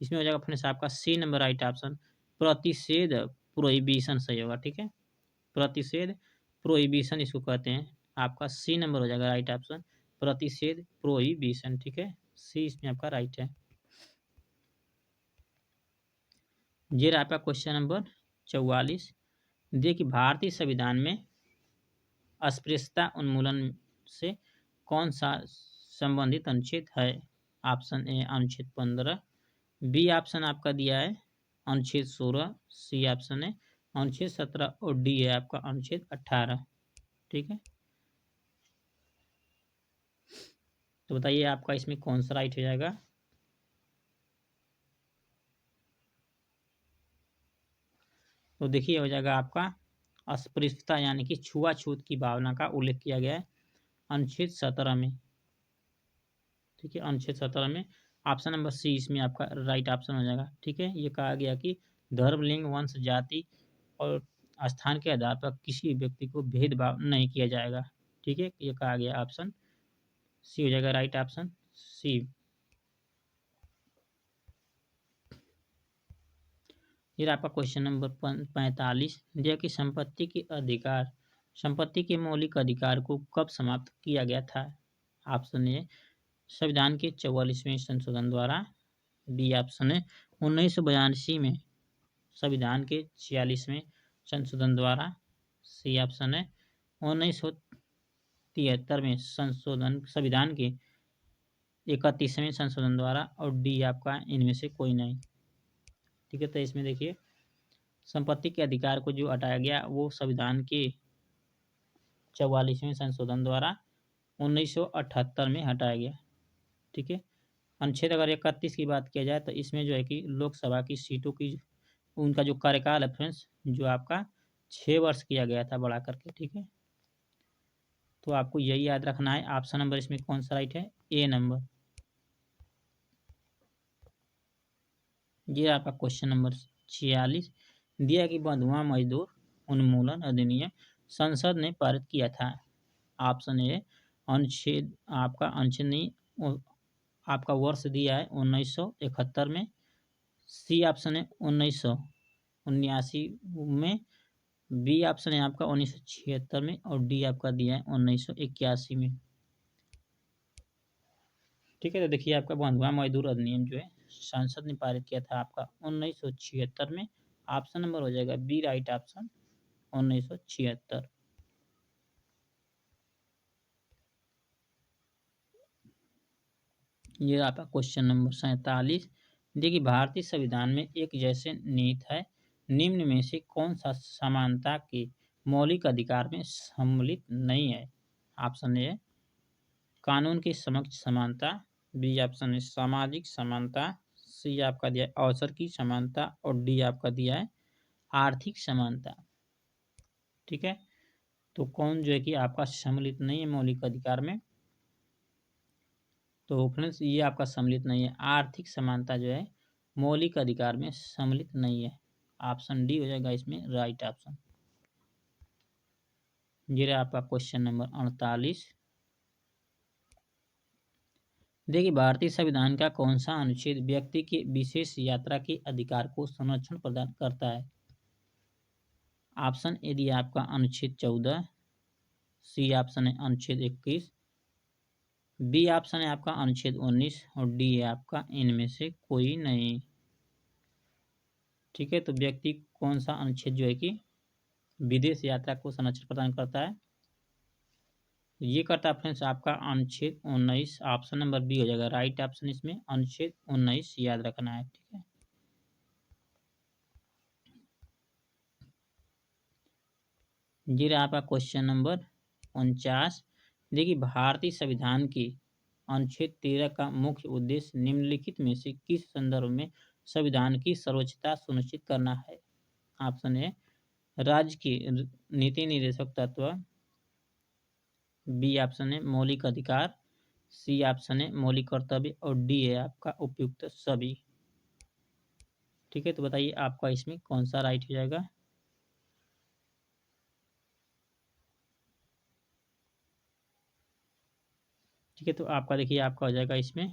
इसमें हो जाएगा फ्रेंड्स आपका सी नंबर राइट ऑप्शन प्रतिषेध प्रोहिबिशन सही होगा, ठीक है। प्रतिषेध प्रोहिबिशन इसको कहते हैं, आपका सी नंबर हो जाएगा राइट ऑप्शन प्रतिषेध प्रोहिबिशन, ठीक है। सी इसमें आपका राइट है। ये रहा आपका क्वेश्चन नंबर 44। देखिए भारतीय संविधान में अस्पृश्यता उन्मूलन से कौन सा संबंधित अनुच्छेद है? ऑप्शन ए अनुच्छेद 15, बी ऑप्शन आपका दिया है अनुच्छेद 16, सी ऑप्शन है अनुच्छेद 17 और डी है आपका अनुच्छेद 18, ठीक है। तो बताइए आपका इसमें कौन सा राइट हो जाएगा? तो देखिए हो जाएगा आपका अस्पृश्यता यानी कि छुआछूत की भावना का उल्लेख किया गया है अनुच्छेद 17 में, ठीक है। अनुच्छेद 17 में ऑप्शन नंबर सी इसमें आपका राइट ऑप्शन हो जाएगा, ठीक है। ये कहा गया कि धर्म, लिंग, वंश, जाति और स्थान के आधार पर किसी व्यक्ति को भेदभाव नहीं किया जाएगा, ठीक है। ये कहा गया ऑप्शन सी हो जाएगा राइट ऑप्शन सी। फिर आपका क्वेश्चन नंबर 45 दिया कि संपत्ति के मौलिक अधिकार को कब समाप्त किया गया था? ऑप्शन ए संविधान के 44वें संशोधन द्वारा, बी ऑप्शन है 1982 में संविधान के 46वें संशोधन द्वारा, सी ऑप्शन है 1973 में संविधान के 31वें संशोधन द्वारा और डी आपका इनमें से कोई नहीं, ठीक है। तो इसमें देखिए संपत्ति के अधिकार को जो हटाया गया वो संविधान के 44वें संशोधन द्वारा 1978 में हटाया गया, ठीक है। अनुच्छेद अगर 31 की बात किया जाए तो इसमें जो है कि लोकसभा की सीटों की उनका जो कार्यकाल है फ्रेंड्स जो आपका 6 वर्ष किया गया था बढ़ा करके, ठीक है। तो आपको यही याद रखना है। ऑप्शन नंबर इसमें कौन सा राइट है? ए नंबर। ये आपका क्वेश्चन नंबर 46 दिया कि बंधुआ मजदूर उन्मूलन अधिनियम संसद ने पारित किया था। ऑप्शन ए अनुच्छेद आपका अनुच्छेद नहीं आपका वर्ष दिया है 1971 में, सी ऑप्शन है 1979 में, बी ऑप्शन है आपका 1976 में और डी आपका दिया है 1981 में, ठीक है। तो देखिए आपका बंधुआ मजदूर अधिनियम जो है संसद ने पारित किया था आपका 1976 में। ऑप्शन नंबर हो जाएगा बी राइट ऑप्शन 1976। ये आपका क्वेश्चन नंबर 47 देखिए भारतीय संविधान में एक जैसे निहित है निम्न में से कौन सा समानता के मौलिक अधिकार में सम्मिलित नहीं है? ऑप्शन ए कानून के समक्ष समानता, बी ऑप्शन है सामाजिक समानता, सी आपका दिया है अवसर की समानता और डी आपका दिया है आर्थिक समानता, ठीक है। तो कौन जो है कि आपका सम्मिलित नहीं है मौलिक अधिकार में? तो फ्रेंड्स ये आपका सम्मिलित नहीं है, आर्थिक समानता जो है मौलिक अधिकार में सम्मिलित नहीं है। ऑप्शन डी हो जाएगा इसमें राइट ऑप्शन। ये रहा आपका क्वेश्चन नंबर 48 देखिए भारतीय संविधान का कौन सा अनुच्छेद व्यक्ति के विशेष यात्रा के अधिकार को संरक्षण प्रदान करता है? ऑप्शन ए दिया आपका अनुच्छेद 14, सी ऑप्शन है अनुच्छेद 21, बी ऑप्शन है आपका अनुच्छेद 19 और डी है आपका इनमें से कोई नहीं, ठीक है। तो व्यक्ति कौन सा अनुच्छेद जो है कि विदेश यात्रा को संरक्षण प्रदान करता है? ये करता है फ्रेंड्स आपका अनुच्छेद 19। ऑप्शन नंबर बी हो जाएगा राइट ऑप्शन इसमें अनुच्छेद 19 याद रखना है, ठीक है। ये रहा आपका क्वेश्चन नंबर 49 देखिए भारतीय संविधान के अनुच्छेद 13 का मुख्य उद्देश्य निम्नलिखित में से किस संदर्भ में संविधान की सर्वोच्चता सुनिश्चित करना है? ऑप्शन ए राज्य के नीति निर्देशक तत्व, बी ऑप्शन है मौलिक अधिकार, सी ऑप्शन है मौलिक कर्तव्य और डी है आपका उपयुक्त सभी। ठीक है, तो बताइए आपका इसमें कौन सा राइट हो जाएगा। ठीक है, तो आपका देखिए आपका हो जाएगा इसमें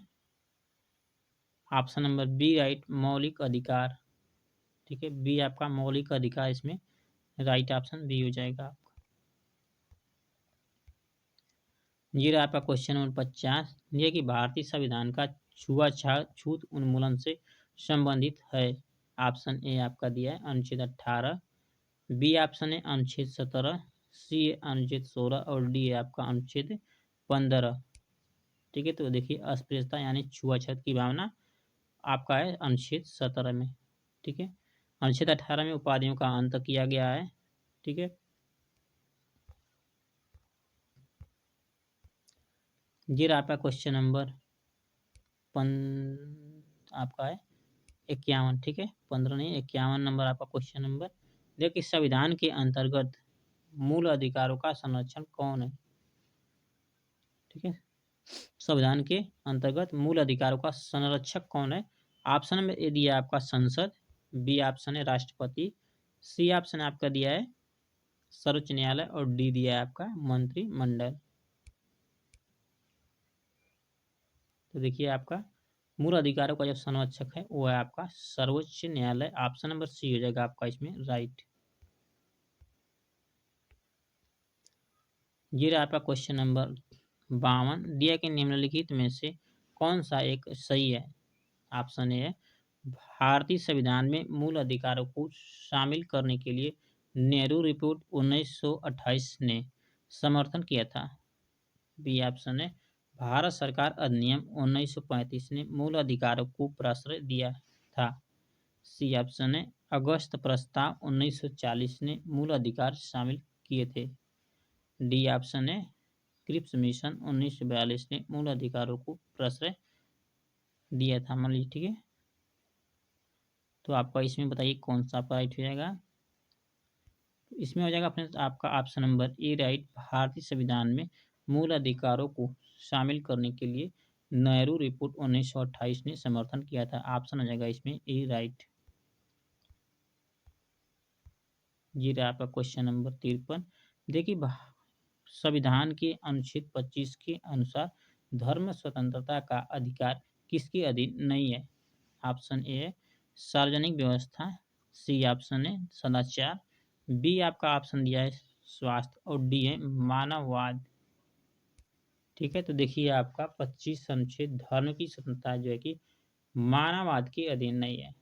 ऑप्शन नंबर बी राइट, मौलिक अधिकार। ठीक है, बी आपका मौलिक अधिकार इसमें राइट ऑप्शन बी हो जाएगा आपका। ये रहा आपका क्वेश्चन नंबर 50, ये कि भारतीय संविधान का छूत उन्मूलन से संबंधित है। ऑप्शन ए आपका दिया है अनुच्छेद 18, बी ऑप्शन है अनुच्छेद 17, सी है अनुच्छेद 16 और डी है आपका अनुच्छेद 15। ठीक है, तो देखिए अस्पृश्यता यानी छुआछूत की भावना आपका है अनुच्छेद 17 में। ठीक है, अनुच्छेद 18 में उपाधियों का अंत किया गया है। ठीक है, ये रहा आपका क्वेश्चन नंबर आपका है 51। ठीक है, 15 नहीं 51 नंबर आपका क्वेश्चन नंबर। देखिए संविधान के अंतर्गत मूल अधिकारों का संरक्षण कौन है। ठीक है, संविधान के अंतर्गत मूल अधिकारों का संरक्षक कौन है। ऑप्शन में ए दिया है आपका संसद, बी ऑप्शन है राष्ट्रपति, सी ऑप्शन आपका दिया है सर्वोच्च न्यायालय और डी दिया है आपका मंत्रिमंडल। तो देखिए आपका मूल अधिकारों का जो संरक्षक है वो है आपका सर्वोच्च न्यायालय। ऑप्शन नंबर सी हो जाएगा आपका इसमें राइट। ये रहा आपका क्वेश्चन नंबर 52, दिया कि निम्नलिखित में से कौन सा एक सही है। ऑप्शन ए है भारतीय संविधान में मूल अधिकारों को शामिल करने के लिए नेहरू रिपोर्ट 1928 ने समर्थन किया था। बी ऑप्शन है भारत सरकार अधिनियम 1935 ने मूल अधिकारों को प्रश्रय दिया था। सी ऑप्शन है अगस्त प्रस्ताव 1940 ने मूल अधिकार शामिल किए थे। डी ऑप्शन है क्रिप्स मिशन 1942 ने मूल अधिकारों को प्रश्रय दिया था। मान लीजिए, ठीक है, तो आपका इसमें बताइए कौन सा राइट हो जाएगा। इसमें हो जाएगा फ्रेंड्स आपका ऑप्शन नंबर ए राइट, भारतीय संविधान में मूल अधिकारों को शामिल करने के लिए नेहरू रिपोर्ट 1928 ने समर्थन किया था। ऑप्शन हो जाएगा इसमें ए राइट। ये रहा आपका क्वेश्चन नंबर 53। देखिए संविधान के अनुच्छेद 25 के अनुसार धर्म स्वतंत्रता का अधिकार किसके अधीन नहीं है। ऑप्शन ए है सार्वजनिक व्यवस्था, सी ऑप्शन है सदाचार, बी आपका ऑप्शन दिया है स्वास्थ्य और डी है मानववाद। ठीक है, तो देखिए आपका 25 अनुच्छेद धर्म की स्वतंत्रता जो है कि मानववाद के अधीन नहीं है।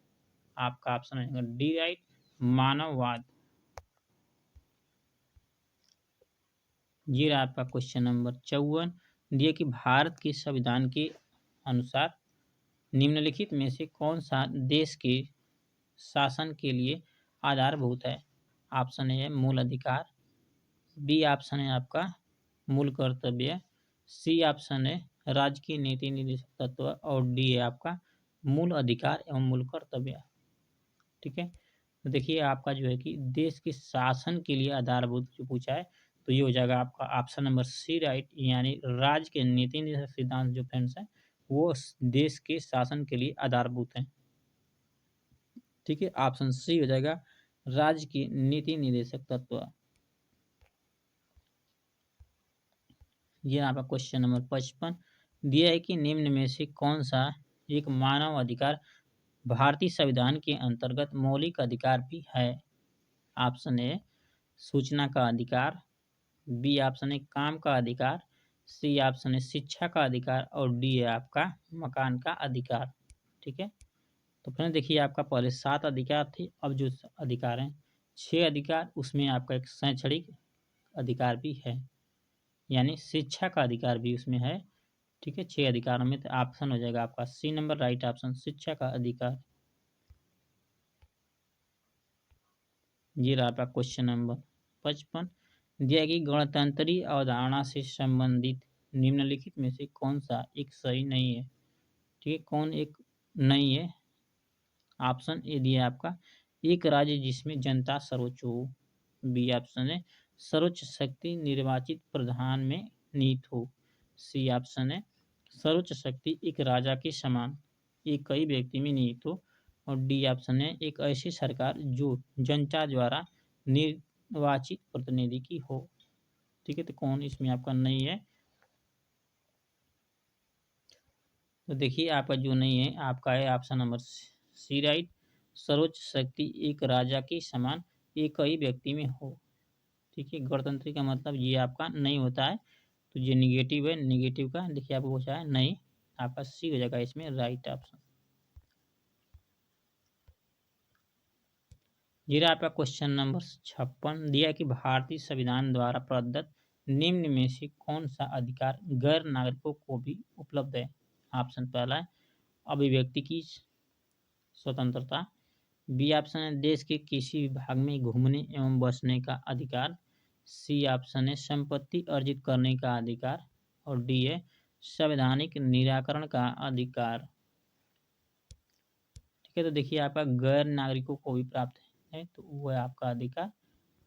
आपका ऑप्शन है डी राइट, मानववाद। ये रहा आपका क्वेश्चन नंबर 54, दिए कि भारत के संविधान के अनुसार निम्नलिखित में से कौन सा देश के शासन के लिए आधारभूत है। ऑप्शन ए है मूल अधिकार, बी ऑप्शन है आपका मूल कर्तव्य, सी ऑप्शन है राज्य की नीति निर्देशक तत्व और डी है आपका मूल अधिकार एवं मूल कर्तव्य। ठीक है, तो देखिए आपका जो है कि देश के शासन के लिए आधारभूत जो पूछा है तो ये हो जाएगा आपका ऑप्शन नंबर सी राइट, यानी राज्य के नीति निर्देशक सिद्धांत जो फ्रेंड्स है वो देश के शासन के लिए आधारभूत है। ठीक है, ऑप्शन सी हो जाएगा राज्य की नीति निर्देशक तत्व। ये आपका क्वेश्चन नंबर 55, दिया है कि निम्न में से कौन सा एक मानव अधिकार भारतीय संविधान के अंतर्गत मौलिक अधिकार भी है। ऑप्शन ए सूचना का अधिकार, बी ऑप्शन है काम का अधिकार, सी ऑप्शन है शिक्षा का अधिकार और डी है आपका मकान का अधिकार। ठीक है, तो फ्रेंड देखिए आपका पहले 7 अधिकार थे, अब जो अधिकार हैं 6 अधिकार, उसमें आपका एक शैक्षणिक अधिकार भी है, यानी शिक्षा का अधिकार भी उसमें है। ठीक है, 6 अधिकारों में तो ऑप्शन हो जाएगा आपका सी नंबर राइट ऑप्शन, शिक्षा का अधिकार। ये रहा आपका क्वेश्चन नंबर 55, दिया कि गणतंत्री अवधारणा से संबंधित निम्नलिखित में से कौन सा एक सही नहीं है। ठीक है, कौन एक नहीं है। ऑप्शन ए दिया आपका एक राज्य जिसमें जनता सर्वोच्च हो। बी ऑप्शन है सर्वोच्च शक्ति निर्वाचित प्रधान में निहित हो। सी ऑप्शन है सर्वोच्च शक्ति एक राजा के समान एक कई व्यक्ति में निहित हो। और डी ऑप्शन है एक ऐसी सरकार जो जनता द्वारा निर्वाचित प्रतिनिधि की हो। ठीक है, तो कौन इसमें आपका नहीं है? तो देखिए आपका जो नहीं है आपका है ऑप्शन नंबर सी राइट। सर्वोच्च शक्ति एक राजा के समान एक ही व्यक्ति में हो। ठीक है, गणतंत्र का मतलब ये आपका नहीं होता है। तो ये निगेटिव है, निगेटिव का देखिए आपको पूछा है नहीं, आपका सी हो जाएगा इसमें राइट ऑप्शन। जीरा आपका क्वेश्चन नंबर 56 दिया कि भारतीय संविधान द्वारा प्रदत्त निम्न में से कौन सा अधिकार गैर नागरिकों को भी उपलब्ध है। ऑप्शन पहला है अभिव्यक्ति की स्वतंत्रता। बी ऑप्शन है देश के किसी भी भाग में घूमने एवं बसने का अधिकार। सी ऑप्शन है संपत्ति अर्जित करने का अधिकार। और डी है संवैधानिक निराकरण का अधिकार। ठीक है, तो देखिए आपका गैर नागरिकों को भी प्राप्त है, तो वो है आपका अधिकार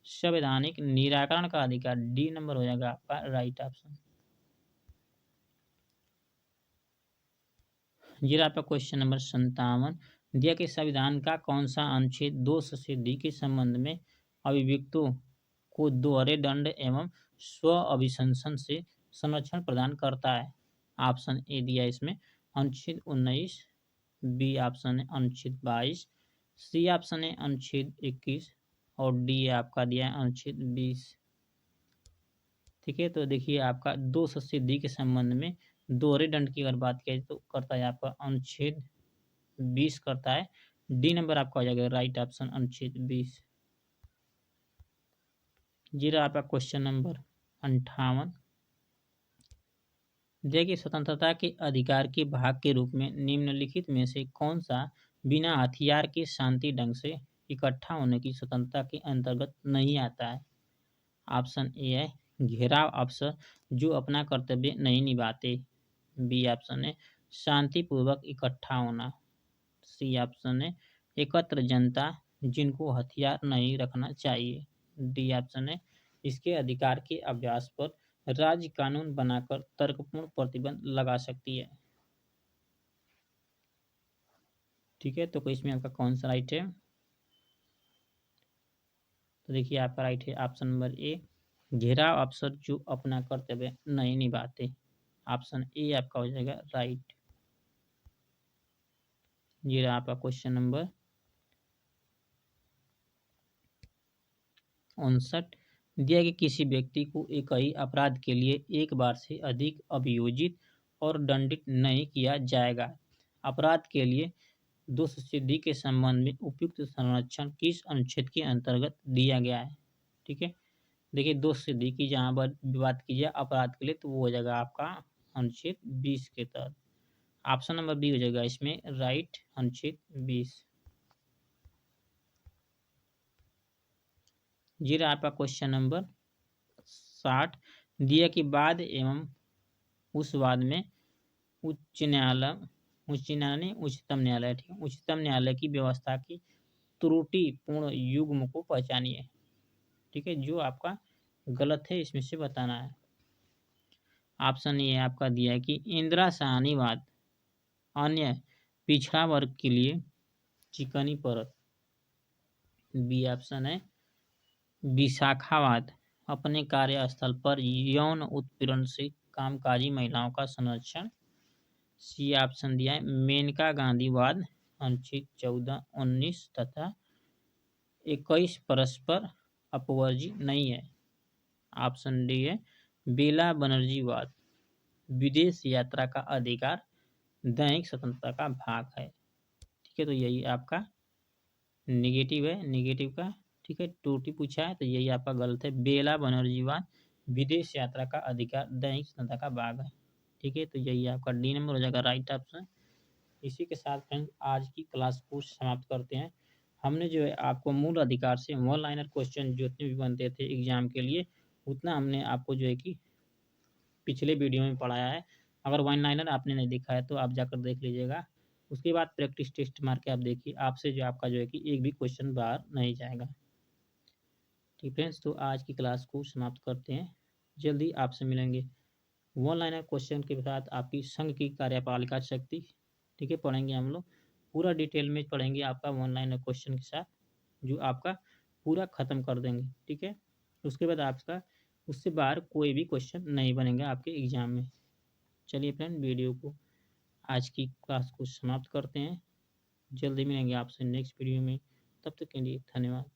संवैधानिक निराकरण का अधिकार। डी नंबर हो जाएगा आपका राइट ऑप्शन। ये आपका क्वेश्चन नंबर 57 दिया कि संविधान का कौन सा अनुच्छेद दोष सिद्धि के संबंध में अभियुक्तों को दोहरे दंड एवं स्व अभिशंसन से संरक्षण प्रदान करता है। ऑप्शन ए दिया इसमें अनुच्छेद 19। बी ऑप्शन है अनुच्छेद 22। सी ऑप्शन है अनुच्छेद 21। और डी आपका दिया है अनुच्छेद 20। ठीक है, तो देखिए आपका दोष सिद्धि के संबंध में दोहरे दंड की अगर बात करें तो करता है आपका अनुच्छेद 20 करता है। डी नंबर आपका हो जाएगा राइट ऑप्शन अनुच्छेद 20। जीरो आपका क्वेश्चन नंबर 58 देखिए स्वतंत्रता के अधिकार के भाग के रूप में निम्नलिखित में से कौन सा बिना हथियार के शांति ढंग से इकट्ठा होने की स्वतंत्रता के अंतर्गत नहीं आता है। ऑप्शन ए है घेराव अफसर जो अपना कर्तव्य नहीं निभाते। बी ऑप्शन है शांतिपूर्वक इकट्ठा होना। सी ऑप्शन है एकत्र जनता जिनको हथियार नहीं रखना चाहिए। डी ऑप्शन है इसके अधिकार के अभ्यास पर राज्य कानून बनाकर तर्कपूर्ण प्रतिबंध लगा सकती है। ठीक है, तो इसमें आपका कौन सा राइट है? तो देखिए आपका राइट है ऑप्शन नंबर ए घेराव अफसर जो अपना कर्तव्य नहीं निभाते। ऑप्शन ए आपका हो जाएगा राइट। ये रहा आपका क्वेश्चन नंबर 59 दिया कि किसी व्यक्ति को एक ही अपराध के लिए एक बार से अधिक अभियोजित और दंडित नहीं किया जाएगा। अपराध के लिए दोष सिद्धि के संबंध में उपयुक्त संरक्षण किस अनुच्छेद के अंतर्गत दिया गया है। ठीक है, देखिए दोष सिद्धि की जहाँ पर बात की जाए अपराध के लिए तो वो हो जाएगा आपका अनुच्छेद 20 के तहत। ऑप्शन नंबर बी हो जाएगा इसमें राइट अनुच्छेद 20। जी रहा आपका क्वेश्चन नंबर 60 दिया कि बाद एवं उस वाद में उच्च न्यायालय उच्चतम न्यायालय ठीक है उच्चतम न्यायालय की व्यवस्था की त्रुटिपूर्ण युग्म को पहचानिए। ठीक है, जो आपका गलत है इसमें से बताना है। ऑप्शन ये आपका दिया है कि इंदिरा साहनीवाद अन्य पिछड़ा वर्ग के लिए चिकनी परत। बी ऑप्शन है विशाखावाद अपने कार्यस्थल पर यौन उत्पीड़न से कामकाजी महिलाओं का संरक्षण। सी ऑप्शन दिया है मेनका गांधीवाद अनुच्छेद 14, 19 तथा 21 परस्पर अपवर्जी नहीं है। ऑप्शन डी है बेला बनर्जीवाद विदेश यात्रा का अधिकार दैनिक स्वतंत्रता का भाग है। ठीक है, तो यही आपका निगेटिव है निगेटिव का। ठीक है, टूटी पूछा है तो यही आपका गलत है बेला बनर्जीवाद विदेश यात्रा का अधिकार दैनिक स्वतंत्रता का भाग है। ठीक है, तो यही आपका डी नंबर हो जाएगा राइट ऑप्शन। इसी के साथ फ्रेंड्स आज की क्लास को समाप्त करते हैं। हमने जो है आपको मूल अधिकार से वन लाइनर क्वेश्चन जितने भी बनते थे एग्जाम के लिए उतना हमने आपको जो है कि पिछले वीडियो में पढ़ाया है। अगर वन लाइनर आपने नहीं देखा है तो आप जाकर देख लीजिएगा। उसके बाद प्रैक्टिस टेस्ट मार के आप देखिए आपसे जो आपका जो है कि एक भी क्वेश्चन बाहर नहीं जाएगा। ठीक फ्रेंड्स, तो आज की क्लास को समाप्त करते हैं। जल्दी आपसे मिलेंगे वन लाइनर क्वेश्चन के साथ आपकी संघ की कार्यपालिका शक्ति। ठीक है, पढ़ेंगे हम लोग पूरा डिटेल में पढ़ेंगे आपका वन लाइनर क्वेश्चन के साथ, जो आपका पूरा ख़त्म कर देंगे। ठीक है, उसके बाद आपका उससे बाहर कोई भी क्वेश्चन नहीं बनेगा आपके एग्जाम में। चलिए फ्रेंड, वीडियो को आज की क्लास को समाप्त करते हैं। जल्दी मिलेंगे आपसे नेक्स्ट वीडियो में। तब तक के लिए धन्यवाद।